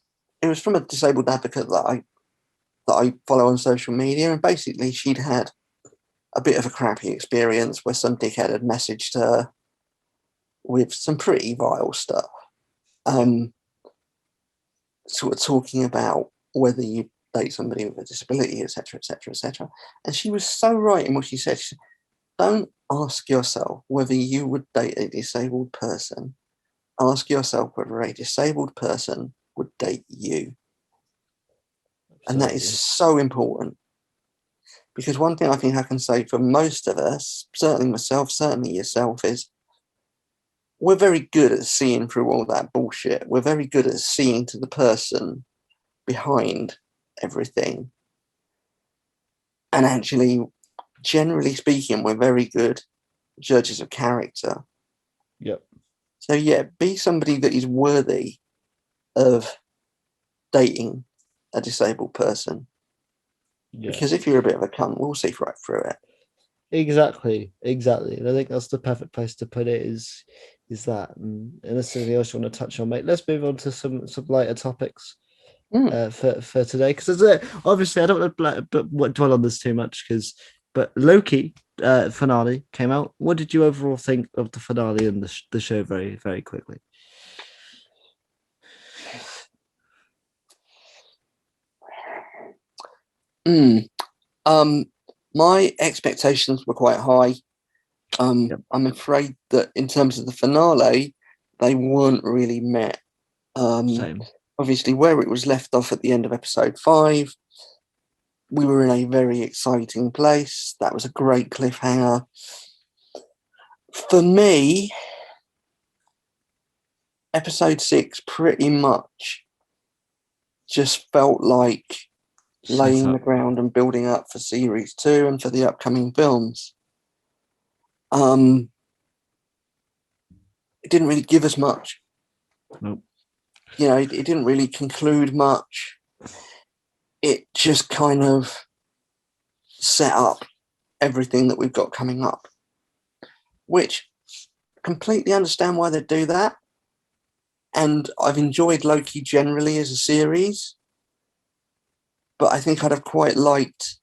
from a disabled advocate that I follow on social media, and basically she'd had a bit of a crappy experience where some dickhead had messaged her with some pretty vile stuff, sort of talking about whether you date somebody with a disability, etc., etc., etc. And she was so right in what she said. She said, don't ask yourself whether you would date a disabled person. Ask yourself whether a disabled person would date you. Absolutely. And that is so important. Because one thing I think I can say for most of us, certainly myself, certainly yourself, is we're very good at seeing through all that bullshit. We're very good at seeing to the person behind everything. And actually, generally speaking, we're very good judges of character. Yep. So yeah, be somebody that is worthy of dating a disabled person. Yeah. Because if you're a bit of a cunt, we'll see right through it. Exactly. And I think that's the perfect place to put it. Is that? And unless there's anything else you want to touch on, mate, let's move on to some lighter topics for today. Because obviously I don't want to dwell on this too much. But Loki finale came out. What did you overall think of the finale and the show? Very, very quickly. My expectations were quite high. Yep. I'm afraid that in terms of the finale, they weren't really met. Same. Obviously, where it was left off at the end of episode 5, we were in a very exciting place. That was a great cliffhanger. For me, episode 6 pretty much just felt like laying the ground and building up for series 2 and for the upcoming films. It didn't really give us much. Nope. It didn't really conclude much. It just kind of set up everything that we've got coming up, which I completely understand why they do that. And I've enjoyed Loki generally as a series, but I think I'd have quite liked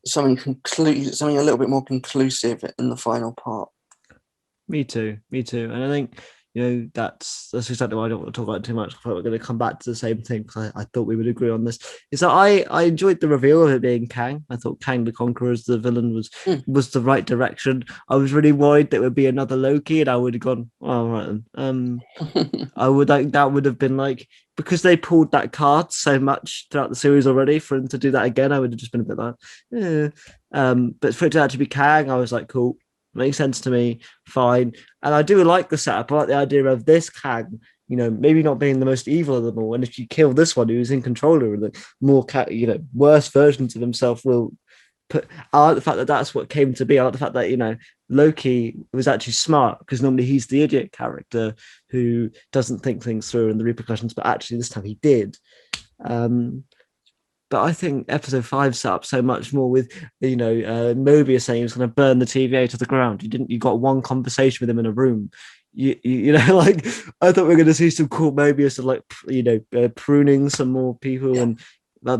something a little bit more conclusive in the final part. Me too. And I think that's exactly why I don't want to talk about it too much. I thought we're going to come back to the same thing because I thought we would agree on this. Is that I enjoyed the reveal of it being Kang. I thought Kang the Conqueror as the villain was the right direction. I was really worried that it would be another Loki, and I would have gone, all right. I would that would have been like, because they pulled that card so much throughout the series already. For him to do that again, I would have just been a bit like, yeah. But for it to actually be Kang, I was like, cool. Makes sense to me, fine. And I do like the setup. I like the idea of this Kang, maybe not being the most evil of them all. And if you kill this one who's in control of the more, worse versions of himself will put. I like the fact that that's what came to be. I like the fact that, Loki was actually smart, because normally he's the idiot character who doesn't think things through and the repercussions, but actually this time he did. But I think episode 5 set up so much more with, Mobius saying he was going to burn the TVA to the ground. You got one conversation with him in a room. Like I thought we were going to see some cool Mobius of like, pruning some more people, and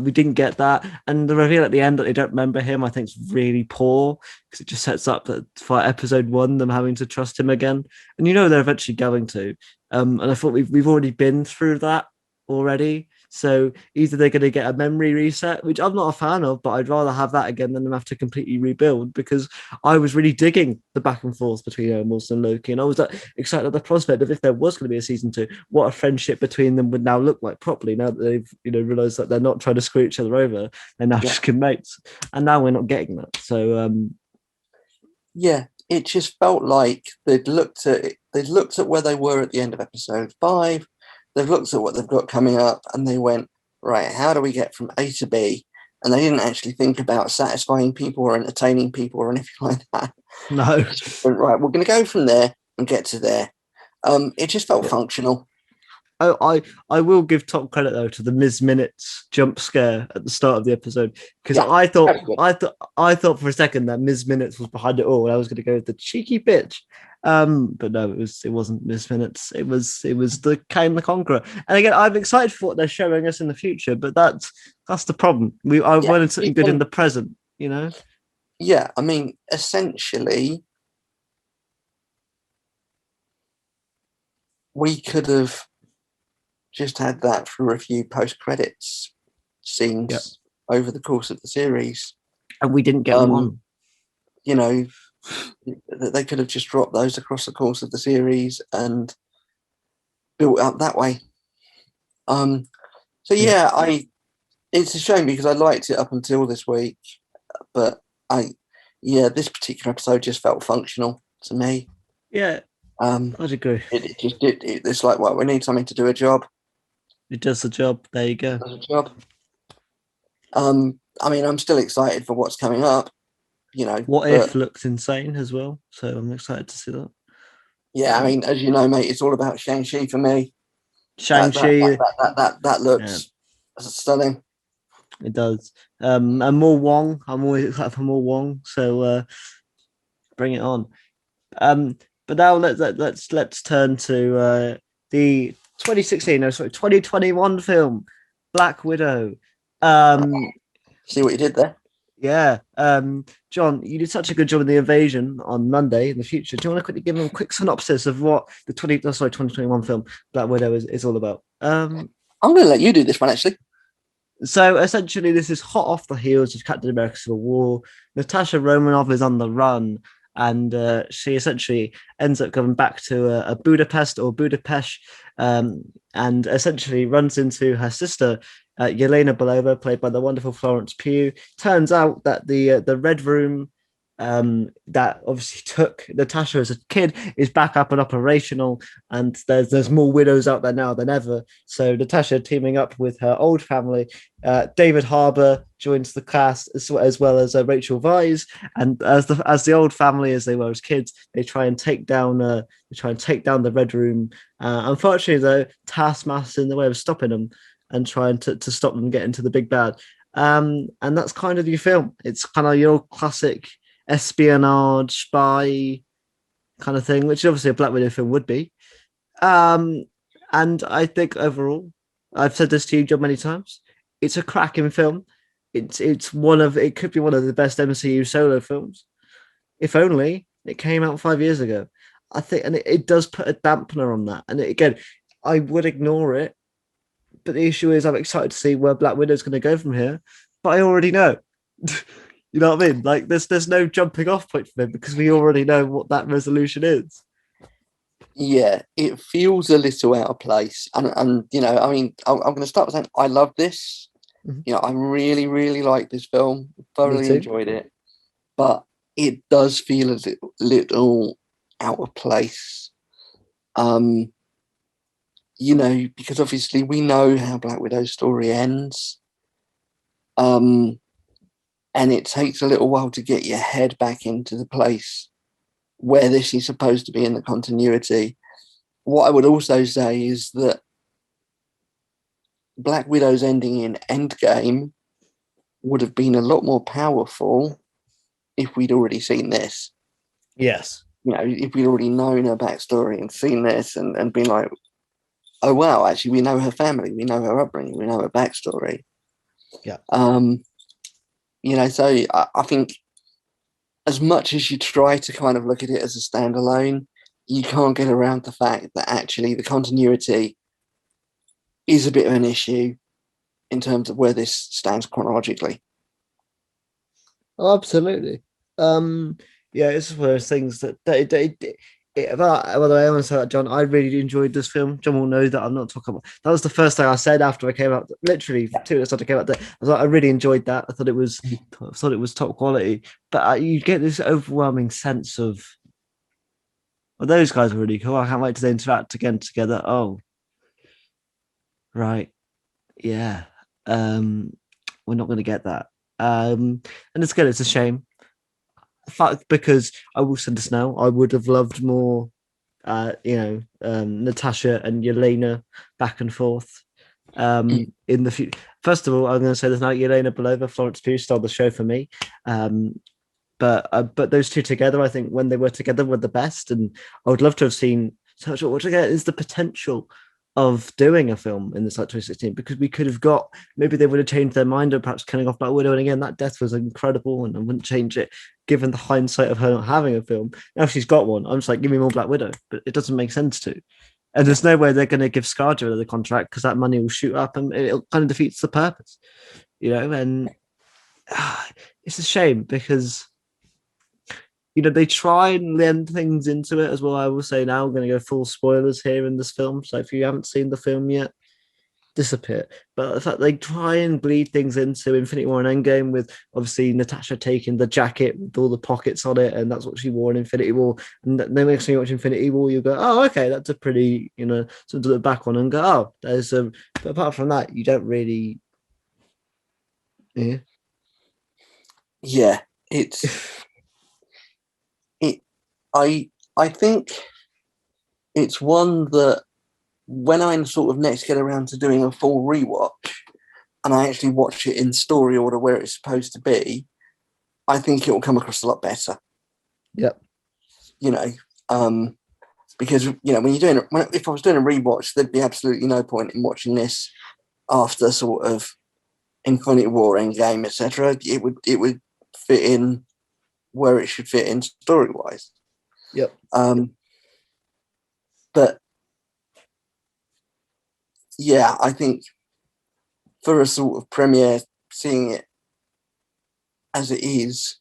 we didn't get that. And the reveal at the end that they don't remember him, I think, is really poor because it just sets up that for episode 1, them having to trust him again. And they're eventually going to. And I thought we've already been through that already. So either they're going to get a memory reset, which I'm not a fan of, but I'd rather have that again than them have to completely rebuild, because I was really digging the back and forth between Winston and Loki, and I was excited at the prospect of, if there was going to be a season 2, what a friendship between them would now look like properly. Now that they've realized that they're not trying to screw each other over, they're now just good mates, and now we're not getting that. So it just felt like they'd looked at where they were at the end of episode 5. They've looked at what they've got coming up, and they went, right, how do we get from A to B? And they didn't actually think about satisfying people or entertaining people or anything like that. No. Right, we're going to go from there and get to there. It just felt functional. I will give top credit though to the Ms. Minutes jump scare at the start of the episode, because I thought for a second that Ms. Minutes was behind it all, and I was going to go with the cheeky bitch. But no, it wasn't Ms. Minutes. It was the Kang the Conqueror. And again, I'm excited for what they're showing us in the future, but that's the problem. I wanted something good in the present, Yeah, I mean, essentially, we could have just had that for a few post-credits scenes over the course of the series. And we didn't get one. They could have just dropped those across the course of the series and built up that way. It's a shame because I liked it up until this week, but this particular episode just felt functional to me. Yeah, I'd agree. It's like, well, we need something to do a job. It does the job. There you go. It does a job. I mean, I'm still excited for what's coming up. What If looks insane as well, so I'm excited to see that. Yeah, I mean, as you know, mate, it's all about Shang-Chi for me. Shang-Chi. That looks stunning. It does. And more Wong. I'm always excited for more Wong. So bring it on. But now let's turn to the 2021 film, Black Widow. See what you did there? Yeah. John, you did such a good job in the invasion on Monday in the future. Do you want to quickly give them a quick synopsis of what the 2021 film Black Widow is all about? I'm going to let you do this one, actually. So essentially, this is hot off the heels of Captain America Civil War. Natasha Romanoff is on the run, and she essentially ends up going back to Budapest, and essentially runs into her sister, Yelena Belova, played by the wonderful Florence Pugh. Turns out that the Red Room that obviously took Natasha as a kid is back up and operational, and there's more widows out there now than ever. So Natasha, teaming up with her old family, David Harbour joins the cast as well as Rachel Weisz, and as the old family as they were as kids, they try and take down the Red Room. Unfortunately, though, Taskmaster's in the way of stopping them and trying to stop them getting to the big bad. And that's kind of your film. It's kind of your classic espionage spy kind of thing, which obviously a Black Widow film would be. And I think overall, I've said this to you, John, many times, it's a cracking film. It could be one of the best MCU solo films. If only it came out 5 years ago. I think, and it does put a dampener on that. And again, I would ignore it, but the issue is I'm excited to see where Black Widow's going to go from here. But I already know. You know what I mean? Like there's no jumping off point for them because we already know what that resolution is. Yeah, it feels a little out of place. And I mean, I'm going to start by saying I love this. Mm-hmm. I really, really like this film. Thoroughly enjoyed it. But it does feel a little out of place. Because obviously we know how Black Widow's story ends. And it takes a little while to get your head back into the place where this is supposed to be in the continuity. What I would also say is that Black Widow's ending in Endgame would have been a lot more powerful if we'd already seen this. Yes. You know, if we'd already known her backstory and seen this and been like, oh wow, actually we know her family, we know her upbringing, we know her backstory. Yeah. You know, so I think as much as you try to kind of look at it as a standalone, you can't get around the fact that actually the continuity is a bit of an issue in terms of where this stands chronologically. Oh, absolutely. Yeah, it's one of those things that by the way, I want to say that, John, I really enjoyed this film. John will know that I'm not talking about that. Was the first thing I said after I came out, literally 2 minutes after I came out there. I was like, I really enjoyed that. I thought it was top quality. But you get this overwhelming sense of, well, those guys are really cool. I can't wait to interact again together. Oh, right. Yeah. We're not gonna get that. And it's good, it's a shame. Fact, because I will say this now, I would have loved more Natasha and Yelena back and forth in the future. First of all, I'm going to say there's now Yelena Belova, Florence Pugh stole the show for me. But those two together, I think when they were together were the best, and I would love to have seen. So what I get is the potential of doing a film in this like 2016, because we could have got, maybe they would have changed their mind or perhaps killing off Black Widow, and again that death was incredible and I wouldn't change it given the hindsight of her not having a film. Now she's got one, I'm just like, give me more Black Widow, but it doesn't make sense to. And there's no way they're going to give ScarJo the contract because that money will shoot up and it kind of defeats the purpose, and it's a shame because they try and lend things into it as well. I will say now, I'm going to go full spoilers here in this film. So if you haven't seen the film yet, disappear. But the fact they try and bleed things into Infinity War and Endgame with obviously Natasha taking the jacket with all the pockets on it, and that's what she wore in Infinity War. And then next time you watch Infinity War, you go, oh, okay, that's a pretty, something to look back on and go, oh, there's a. But apart from that, you don't really. Yeah. Yeah, it's. I think it's one that when I sort of next get around to doing a full rewatch and I actually watch it in story order where it's supposed to be, I think it will come across a lot better. Yep. Because when you're doing if I was doing a rewatch, there'd be absolutely no point in watching this after sort of Infinity War, Endgame, etc. It would fit in where it should fit in story wise. Yep. But yeah, I think for a sort of premiere, seeing it as it is,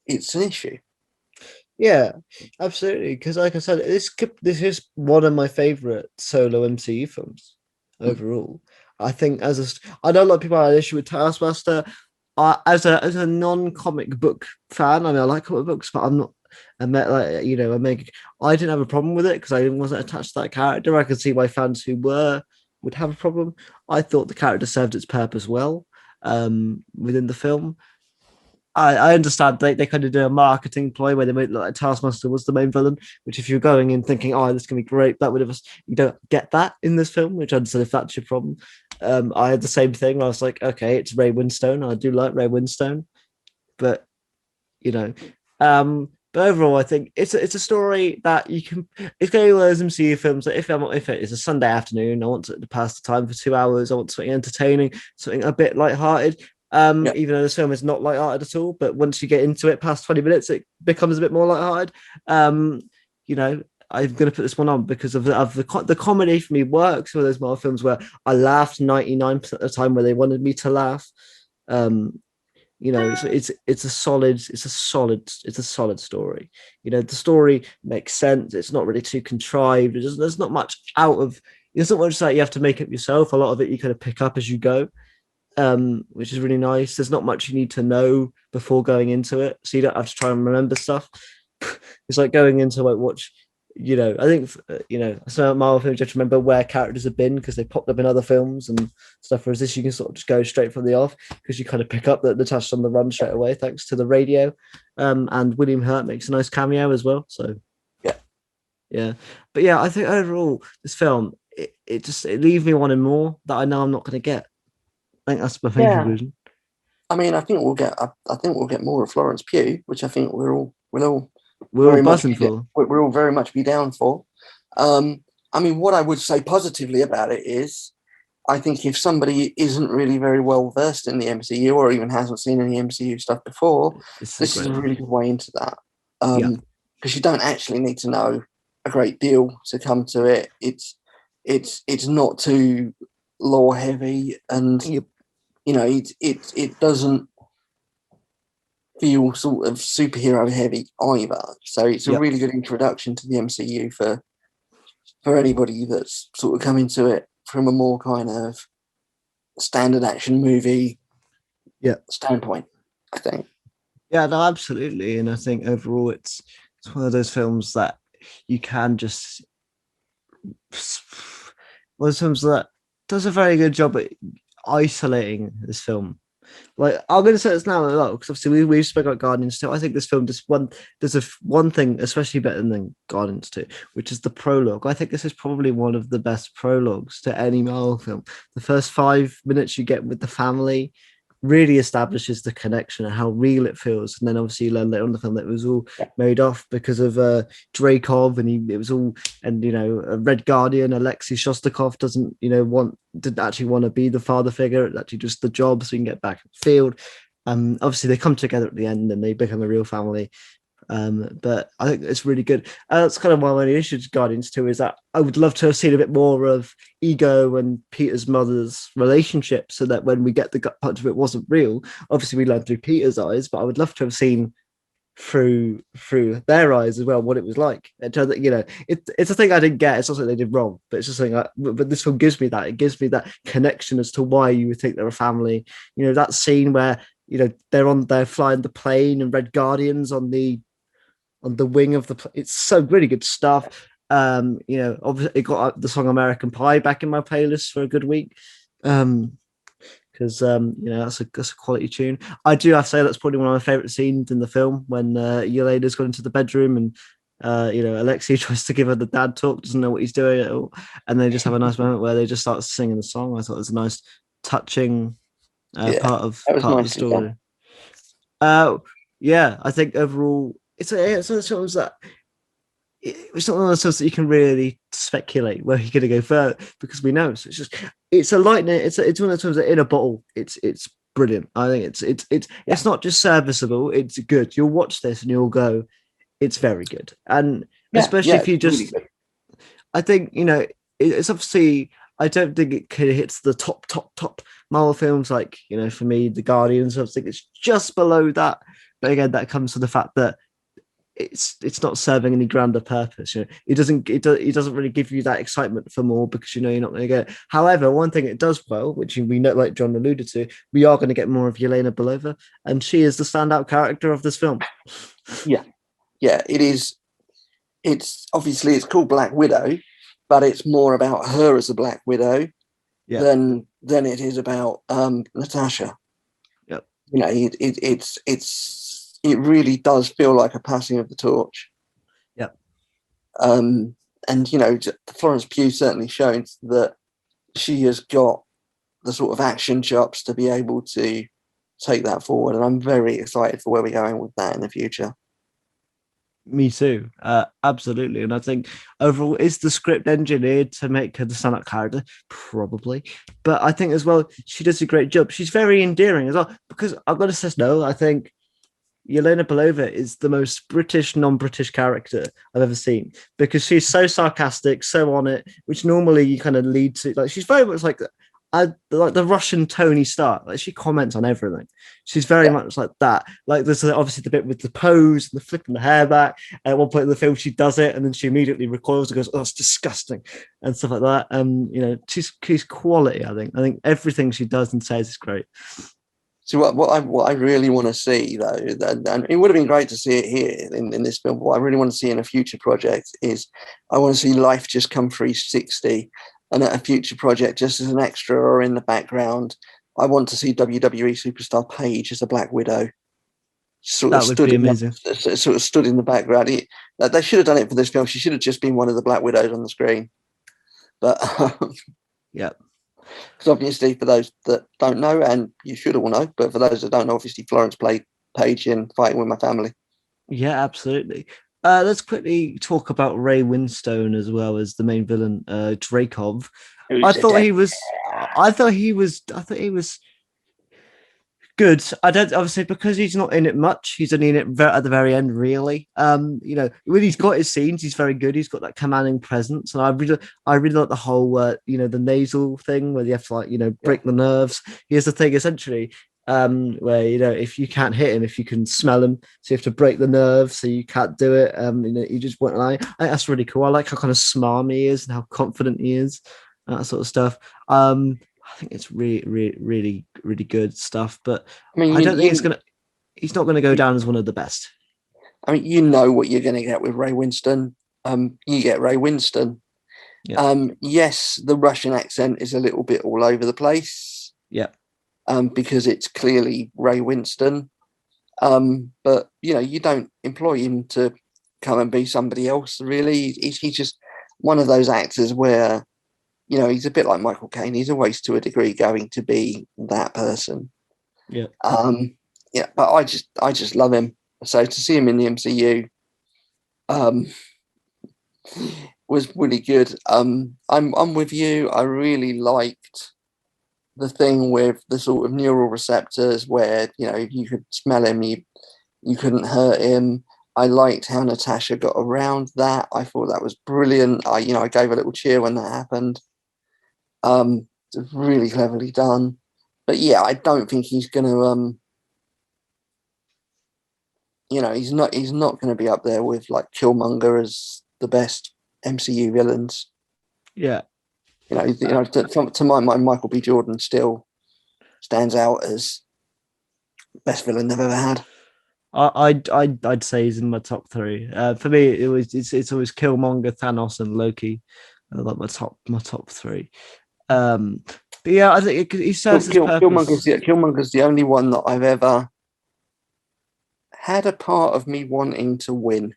it's an issue. Yeah, absolutely. Because, like I said, this is one of my favorite solo MCU films overall. I think I know a lot of people have an issue with Taskmaster. As a non-comic book fan, I mean, I like comic books, but I'm not. I didn't have a problem with it because I wasn't attached to that character. I could see why fans who would have a problem. I thought the character served its purpose well within the film. I understand they kind of do a marketing ploy where they made like Taskmaster was the main villain, which if you're going in thinking, oh, this can be great, that would have, you don't get that in this film, which I understand if that's your problem. I had the same thing. I was like, okay, it's Ray Winstone. I do like Ray Winstone, but but overall, I think it's a story that you can. It's going to be one of those MCU films that if it is a Sunday afternoon, I want to pass the time for 2 hours. I want something entertaining, something a bit lighthearted. Even though this film is not lighthearted at all, but once you get into it past 20 minutes, it becomes a bit more lighthearted. I'm going to put this one on because of the comedy for me works for those Marvel films where I laughed 99% of the time where they wanted me to laugh. It's a solid story. The story makes sense. It's not really too contrived. There's not much it's not much that you have to make up yourself. A lot of it you kind of pick up as you go. Which is really nice. There's not much you need to know before going into it, so you don't have to try and remember stuff. It's like going into watch. I think some Marvel films you have to remember where characters have been because they popped up in other films and stuff. Whereas this, you can sort of just go straight from the off because you kind of pick up that Natasha's on the run straight away thanks to the radio. And William Hurt makes a nice cameo as well. So yeah. But yeah, I think overall this film it leaves me wanting more that I know I'm not going to get. I think that's my main conclusion. I mean, I think we'll get. I think we'll get more of Florence Pugh, which I think we'll all We're all very much buzzing for. we're all very much be down for. I mean, what I would say positively about it is, I think if somebody isn't really very well versed in the MCU or even hasn't seen any MCU stuff before, It's a this is great a film. really good way into that. Yeah. Because you don't actually need to know a great deal to come to it. It's not too lore heavy, and Yep. it doesn't feel sort of superhero heavy either. So it's a Yep. really good introduction to the MCU for anybody that's sort of coming to it from a more kind of standard action movie Yeah. standpoint, I think. Yeah, no, absolutely. And I think overall it's one of those films that you can just one of those films that does a very good job at isolating this film. Like I'm going to say this now a lot because obviously we've spoken about Guardians 2. I think this film just one there's one thing especially better than Guardians 2, which is the prologue. I think this is probably one of the best prologues to any Marvel film. The first 5 minutes you get with the family really establishes the connection and how real it feels. And then obviously you learn later on the film that it was all Yeah. made off because of Dreykov, and it was all, and a Red Guardian, Alexei Shostakov didn't actually want to be the father figure. It's actually just the job so you can get back in the field. Obviously they come together at the end and they become a real family. But I think it's really good. That's kind of one of my issues with Guardians 2 is that I would love to have seen a bit more of Ego and Peter's mother's relationship so that when we get the gut punch of it wasn't real. Obviously, we learned through Peter's eyes, but I would love to have seen through their eyes as well what it was like. It's a thing I didn't get. It's not something they did wrong, but it's just something but this film gives me that. It gives me that connection as to why you would think they're a family. That scene where they're flying the plane and Red Guardians on the wing of it's so really good stuff. Obviously it got the song American Pie back in my playlist for a good week. Because that's a quality tune. I do have to say that's probably one of my favorite scenes in the film when Yelena's gone into the bedroom and Alexei tries to give her the dad talk, doesn't know what he's doing at all, and they just have a nice moment where they just start singing the song. I thought it was a nice, touching Yeah, part of that was the nicely story. done. Yeah, I think overall it's one of those films that it's not one of those films that you can really speculate where you're going to go further because we know. So it's a lightning. It's one of those films that in a bottle. It's brilliant. I think it's not just serviceable. It's good. You'll watch this and you'll go, it's very good. And especially if you It's really just, good. I think it's obviously. I don't think it hits the top Marvel films like for me the Guardians. I think it's just below that. But again, that comes from the fact that it's not serving any grander purpose. It doesn't really give you that excitement for more because you're not going to get it. However, one thing it does well, which we know, like John alluded to, we are going to get more of Yelena Belova, and she is the standout character of this film. Yeah, it is. It's obviously it's called Black Widow, but it's more about her as a Black Widow than it is about Natasha. Yep. It really does feel like a passing of the torch. Yep. And Florence Pugh certainly shows that she has got the sort of action chops to be able to take that forward, and I'm very excited for where we're going with that in the future. Me too. Absolutely. And I think overall, is the script engineered to make her the standout character? Probably. But I think as well, she does a great job. She's very endearing as well. Because I've got to say, no, I think Yelena Belova is the most British, non-British character I've ever seen. Because she's so sarcastic, so on it, which normally you kind of lead to. Like, she's very much like the Russian Tony Stark. Like she comments on everything. She's very much like that. Like there's obviously the bit with the pose and the flipping the hair back. And at one point in the film, she does it, and then she immediately recoils and goes, "Oh, it's disgusting," and stuff like that. She's quality. I think everything she does and says is great. So what I really want to see though, and it would have been great to see it here in this film. But what I really want to see in a future project is I want to see Life just come 360. And at a future project, just as an extra or in the background, I want to see WWE superstar Paige as a Black Widow. That would be amazing. Sort of stood in the background. They should have done it for this film. She should have just been one of the Black Widows on the screen. But yeah, Because obviously, for those that don't know, and you should all know, but for those that don't know, obviously Florence played Paige in Fighting with My Family. Yeah, absolutely. Let's quickly talk about Ray Winstone as well as the main villain, Dracov. I Who's a thought dead? he was. I thought he was. I thought he was good. I don't obviously because he's not in it much. He's only in it at the very end, really. When he's got his scenes, he's very good. He's got that commanding presence, and I really like the whole, the nasal thing where you have to break the nerves. Here's the thing, essentially, where if you can't hit him, if you can smell him, so you have to break the nerves, so you can't do it. You just want. I think that's really cool. I like how kind of smarmy he is and how confident he is, that sort of stuff. I think it's really, really, really, really good stuff. But I mean, I don't think he's not gonna go down as one of the best. I mean, you know what you're going to get with Ray Winston. You get Ray Winston. Yeah. Yes, the Russian accent is a little bit all over the place. Yeah. Because it's clearly Ray Winston. But you don't employ him to come and be somebody else. Really, he's just one of those actors where he's a bit like Michael Caine. He's always, to a degree, going to be that person. Yeah. But I just love him. So to see him in the MCU was really good. I'm with you. I really liked the thing with the sort of neural receptors where you could smell him, you couldn't hurt him. I liked how Natasha got around that. I thought that was brilliant. I gave a little cheer when that happened. It's really cleverly done. But yeah, I don't think he's going to he's not going to be up there with like Killmonger as the best MCU villains. Yeah. To my mind, Michael B. Jordan still stands out as best villain they've ever had. I'd say he's in my top three. For me, it's always Killmonger, Thanos, and Loki. Like my top three. But yeah, I think he serves his purpose. Killmonger's the only one that I've ever had a part of me wanting to win.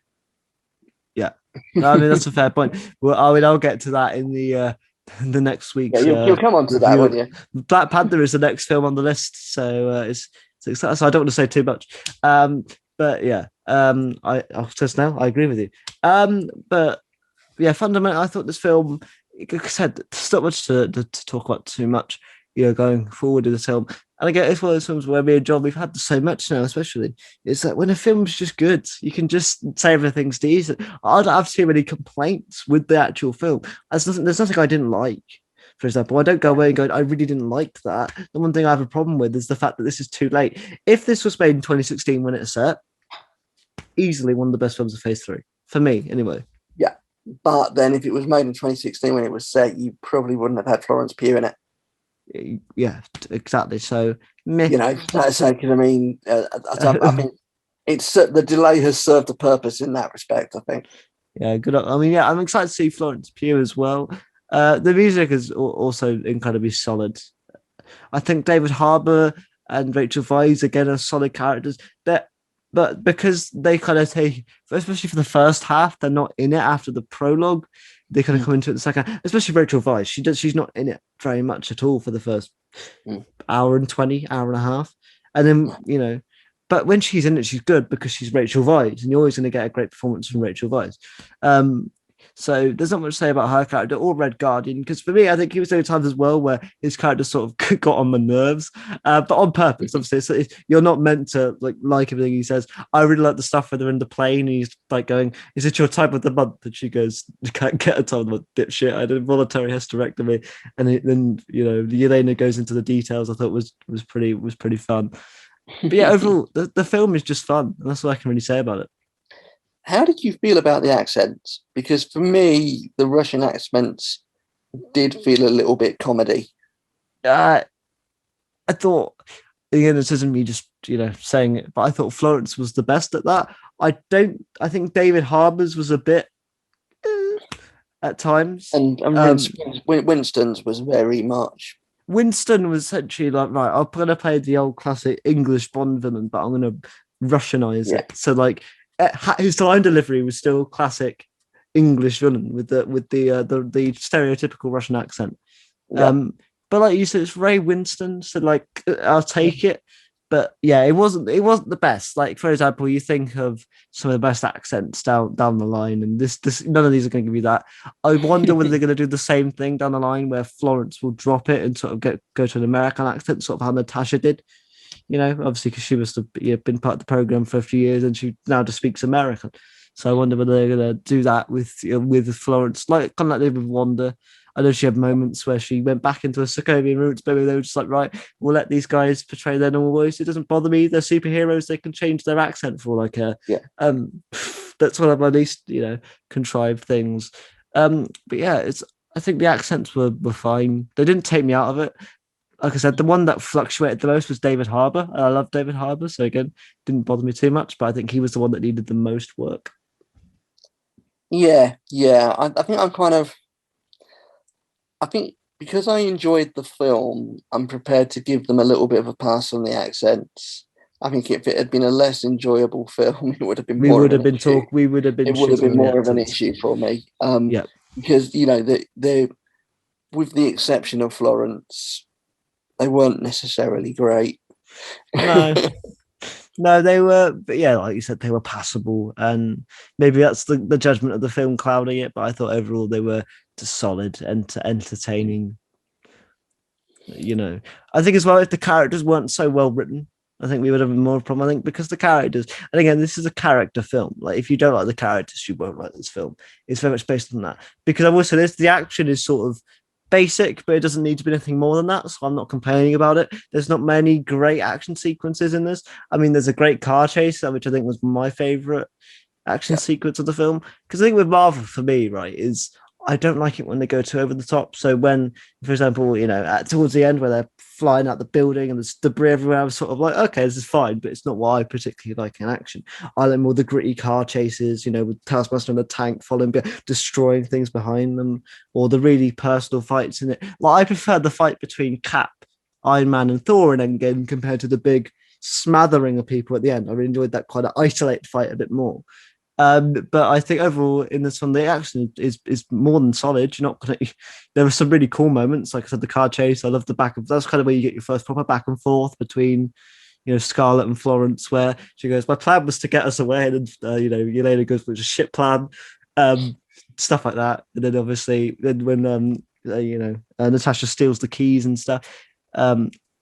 Yeah, I mean that's a fair point. Well, I'll get to that in the next week's. Yeah, you'll come on to that, won't you? Black Panther is the next film on the list, so it's exciting. So I don't want to say too much. But yeah, I'll just now I agree with you. But yeah, fundamentally, I thought this film, like I said, there's not much to talk about too much. Going forward in the film. And again, it's one of those films where me and John, we've had so much now, especially. It's that when a film's just good, you can just say everything's decent. I don't have too many complaints with the actual film. There's nothing I didn't like. For example, I don't go away and go, I really didn't like that. The one thing I have a problem with is the fact that this is too late. If this was made in 2016 when it's set, easily one of the best films of Phase 3. For me, anyway. Yeah. But then if it was made in 2016 when it was set, you probably wouldn't have had Florence Pugh in it. Yeah, exactly. So, that's because I mean, I think it's the delay has served a purpose in that respect. I think. Yeah, good. I mean, yeah, I'm excited to see Florence Pugh as well. The music is also incredibly solid. I think David Harbour and Rachel Weisz again are solid characters. But because they kind of take, especially for the first half, they're not in it after the prologue. They kind of come into it the second, especially Rachel Weisz. She's not in it very much at all for the first hour and 20, hour and a half. And then, but when she's in it, she's good because she's Rachel Weisz, and you're always going to get a great performance from Rachel Weisz. So there's not much to say about her character or Red Guardian, because for me, I think he was there times as well where his character sort of got on my nerves, but on purpose. Obviously, you're not meant to like everything he says. I really like the stuff where they're in the plane and he's like going, "Is it your time of the month?" And she goes, "Can't get a time of the month, dipshit. I did a voluntary hysterectomy." And then Yelena goes into the details. I thought was pretty fun. But yeah, overall, the film is just fun, and that's all I can really say about it. How did you feel about the accents? Because for me, the Russian accents did feel a little bit comedy. I thought, again, this isn't me just saying it, but I thought Florence was the best at that. I think David Harbour's was a bit at times, and Winston's was very much. Winston was essentially like, right, I'm gonna play the old classic English Bond villain, but I'm gonna Russianize it. So his line delivery was still classic English villain with the stereotypical Russian accent. Yeah. but like you said, it's Ray Winston, so like I'll take it. But yeah, it wasn't the best. Like for example, you think of some of the best accents down the line, and this none of these are going to give you that. I wonder whether they're going to do the same thing down the line, where Florence will drop it and sort of go to an American accent, sort of how Natasha did. Obviously because she must have been part of the program for a few years, and she now just speaks American. So I wonder whether they're going to do that with Florence, like kind of like they did with Wanda. I know she had moments where she went back into her Sokovian roots, but they were just like, right, we'll let these guys portray their normal voice. It doesn't bother me. They're superheroes. They can change their accent for like a, that's one of my least, contrived things. But yeah, I think the accents were fine. They didn't take me out of it. Like I said, the one that fluctuated the most was David Harbour. I love David Harbour. So again, didn't bother me too much, but I think he was the one that needed the most work. Yeah. I think I think because I enjoyed the film, I'm prepared to give them a little bit of a pass on the accents. I think if it had been a less enjoyable film, it would have been We more would of an have been issue. we would have been It would have shitting been on the more of an accents. issue for me. Yeah. Because they with the exception of Florence, they weren't necessarily great. No. No, they were, but yeah, like you said, they were passable, and maybe that's the judgment of the film clouding it. But I thought overall they were just solid and entertaining. I think as well if the characters weren't so well written, I think we would have more problem. I think because the characters, and again, this is a character film. Like if you don't like the characters, you won't like this film. It's very much based on that. Because I will say this: the action is sort of basic, but it doesn't need to be anything more than that. So I'm not complaining about it. There's not many great action sequences in this. I mean, there's a great car chase, which I think was my favorite action sequence of the film. Because I think with Marvel, for me, right, is I don't like it when they go too over the top. So when, for example, towards the end where they're flying out the building and there's debris everywhere, I'm sort of like, okay, this is fine, but it's not what I particularly like in action. I like more the gritty car chases, with Taskmaster in the tank following, destroying things behind them, or the really personal fights in it. Like I prefer the fight between Cap, Iron Man, and Thor in Endgame compared to the big smattering of people at the end. I really enjoyed that kind of isolated fight a bit more. But I think overall in this one, the action is more than solid. You're not gonna. There were some really cool moments, like I said, the car chase. I love the back of. That's kind of where you get your first proper back and forth between, Scarlett and Florence, where she goes, "My plan was to get us away," and Yelena goes, "Which is a shit plan." Stuff like that, and then obviously, then when Natasha steals the keys and stuff.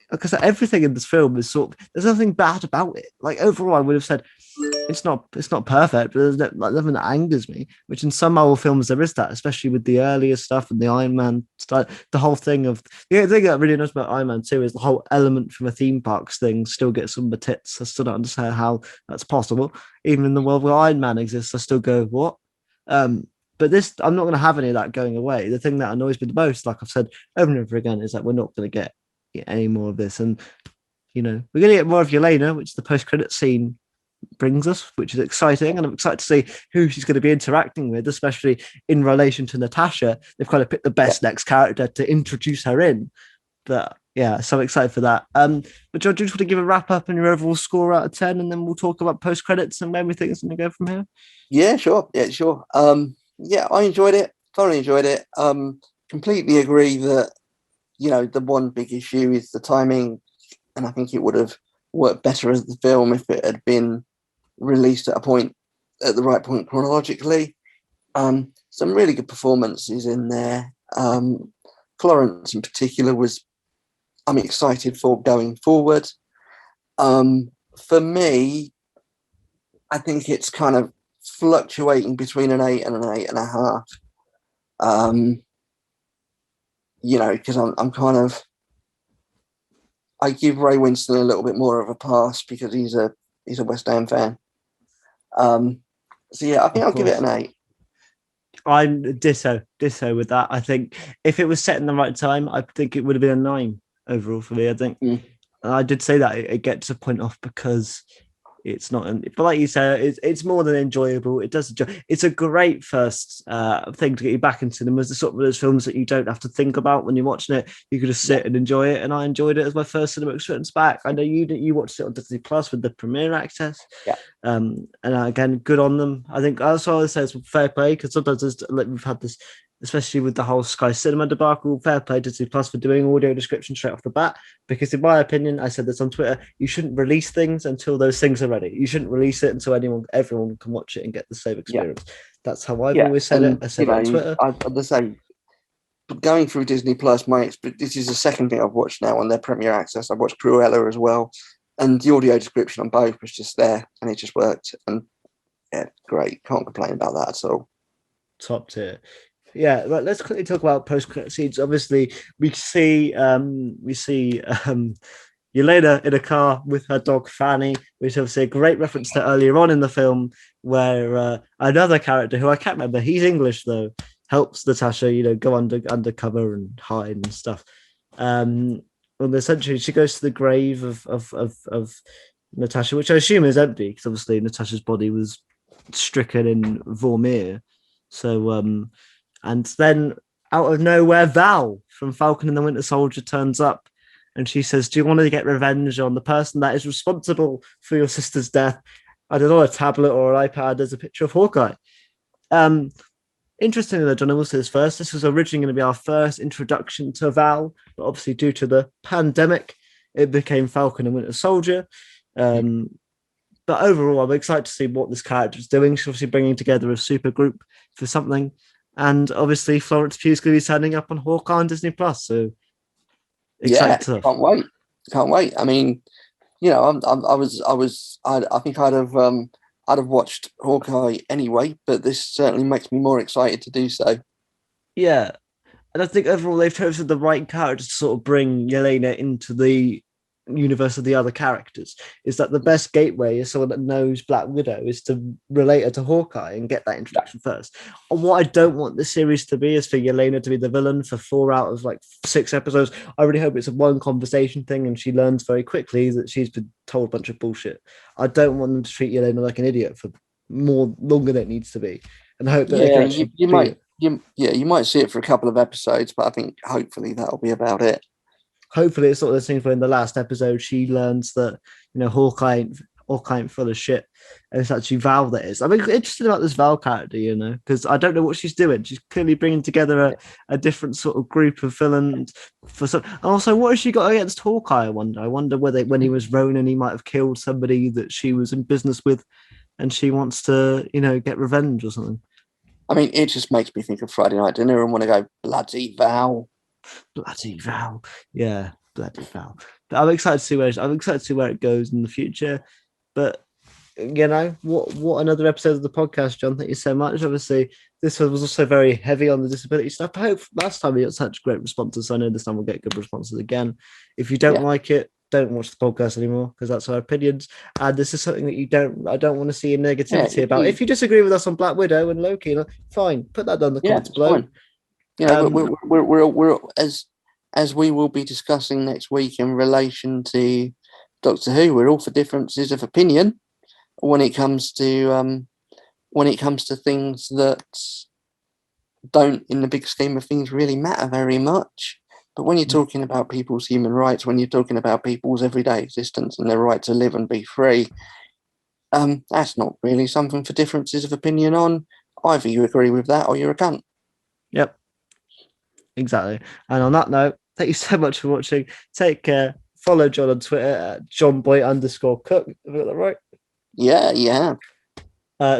Because everything in this film is there's nothing bad about it. Like overall, I would have said it's not perfect, but there's nothing that angers me. Which in some Marvel films there is that, especially with the earlier stuff and the Iron Man stuff. The whole thing of the thing that really knows about Iron Man 2 is the whole element from a theme parks thing still gets on the tits. I still don't understand how that's possible. Even in the world where Iron Man exists, I still go what. But this, I'm not going to have any of that going away. The thing that annoys me the most, like I've said over and over again, is that we're not going to get any more of this. And, we're going to get more of Yelena, which the post-credit scene brings us, which is exciting. And I'm excited to see who she's going to be interacting with, especially in relation to Natasha. They've kind of picked the best next character to introduce her in. But yeah, so I'm excited for that. But George, do you just want to give a wrap up and your overall score out of 10, and then we'll talk about post-credits and where we think it's going to go from here? Yeah, sure. I enjoyed it. Thoroughly enjoyed it. Completely agree that the one big issue is the timing, and I think it would have worked better as the film if it had been released at the right point chronologically. Some really good performances in there. Florence in particular I'm excited for going forward. For me, I think it's kind of fluctuating between an 8 and an 8.5. Because I'm kind of, I give Ray Winston a little bit more of a pass because he's a West Ham fan. I think I'll give it an 8. I'm ditto with that. I think if it was set in the right time, I think it would have been a 9 overall for me. I think, and I did say that it gets a point off because it's not, but like you say, it's more than enjoyable. It does. It's a great first thing to get you back into cinemas. The sort of those films that you don't have to think about when you're watching it. You could just sit and enjoy it. And I enjoyed it as my first cinema experience back. I know you watched it on Disney Plus with the premiere access. Yeah. And again, good on them. I think that's all I say is fair play because sometimes we've had this especially with the whole Sky Cinema debacle. Fair play to Disney Plus for doing audio description straight off the bat, because in my opinion, I said this on Twitter, you shouldn't release things until those things are ready. You shouldn't release it until everyone can watch it and get the same experience. That's how I've always said it. I said it on Twitter. I say, going through Disney Plus, this is the second thing I've watched now on their Premier Access. I've watched Cruella as well, and the audio description on both was just there, and it just worked. And yeah, great. Can't complain about that at all. Top tier. Yeah, right. Let's quickly talk about post-credit scenes. Obviously, we see Yelena in a car with her dog Fanny, which is obviously a great reference to earlier on in the film, where another character who I can't remember, he's English though, helps Natasha, go undercover and hide and stuff. And essentially, she goes to the grave of Natasha, which I assume is empty because obviously Natasha's body was stricken in Vormir. So, and then out of nowhere, Val from Falcon and the Winter Soldier turns up, and she says, "Do you want to get revenge on the person that is responsible for your sister's death?" I don't know, a tablet or an iPad. There's a picture of Hawkeye. Interestingly, though, John, I will say this first. This was originally going to be our first introduction to Val, but obviously due to the pandemic, it became Falcon and Winter Soldier. But overall, I'm excited to see what this character is doing. She's obviously bringing together a super group for something. And obviously, Florence Pugh's going to be turning up on Hawkeye on Disney Plus. So, excited. Can't wait. I mean, I think I'd have watched Hawkeye anyway, but this certainly makes me more excited to do so. Yeah. And I think overall, they've chosen the right character to sort of bring Yelena into the universe of the other characters. Is that the best gateway is someone that knows Black Widow is to relate her to Hawkeye and get that introduction first. And what I don't want this series to be is for Yelena to be the villain for 4 out of 6 episodes. I really hope it's a one conversation thing and she learns very quickly that she's been told a bunch of bullshit. I don't want them to treat Yelena like an idiot for longer than it needs to be. And I hope that you might see it for a couple of episodes, but I think hopefully that'll be about it. Hopefully it's sort of the thing where in the last episode she learns that Hawkeye ain't full of shit, and it's actually Val that is. I'm interested about this Val character, because I don't know what she's doing. She's clearly bringing together a different sort of group of villains for some. And also, what has she got against Hawkeye? I wonder whether when he was Ronin, he might have killed somebody that she was in business with, and she wants to get revenge or something. I mean, it just makes me think of Friday Night Dinner and want to go bloody Val. Bloody Val, yeah, bloody Val. But I'm excited to see where it goes in the future. But what another episode of the podcast, John. Thank you so much. Obviously, this one was also very heavy on the disability stuff. I hope last time we got such great responses, so I know this time we'll get good responses again. If you don't like it, don't watch the podcast anymore, because that's our opinions. And this is something that I don't want to see negativity about. If you disagree with us on Black Widow and Loki, fine, put that down in the comments below. We're as we will be discussing next week in relation to Doctor Who. We're all for differences of opinion when it comes to things that don't, in the big scheme of things, really matter very much. But when you're talking about people's human rights, when you're talking about people's everyday existence and their right to live and be free, that's not really something for differences of opinion on. Either you agree with that or you're a cunt. Yep. Exactly. And on that note, thank you so much for watching. Take care. Follow John on Twitter at johnboy_cook. Have I got that right? Yeah.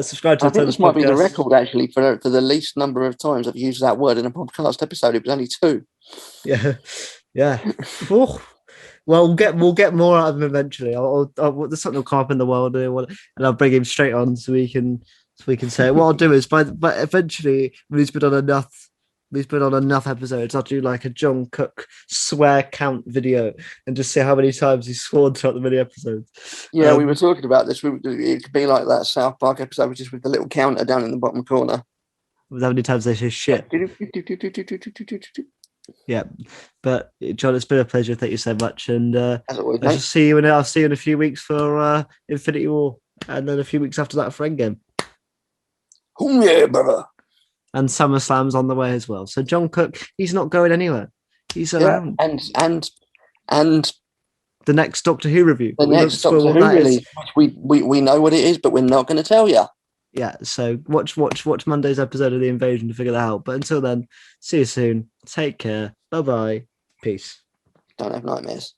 Subscribe to I think this might be the record actually for the least number of times I've used that word in a podcast episode. It was only 2. Yeah. Well, we'll get more out of him eventually. There's something will come up in the world, and I'll bring him straight on so we can say it. What I'll do is, but eventually, when he's been on enough episodes, I'll do like a John Cook swear count video and just see how many times he's sworn throughout the many episodes. Yeah, we were talking about this. It could be like that South Park episode, just with the little counter down in the bottom corner. With how many times they say shit. Yeah, but John, it's been a pleasure. Thank you so much, and as always, I'll see you in a few weeks for Infinity War, and then a few weeks after that for Endgame. Oh yeah, brother. And SummerSlam's on the way as well. So John Cook, he's not going anywhere. He's around. And the next Doctor Who review. The next Doctor Who release, which we know what it is, but we're not going to tell you. yeah, so watch Monday's episode of The Invasion to figure that out. But until then, see you soon. Take care. Bye bye. Peace. Don't have nightmares.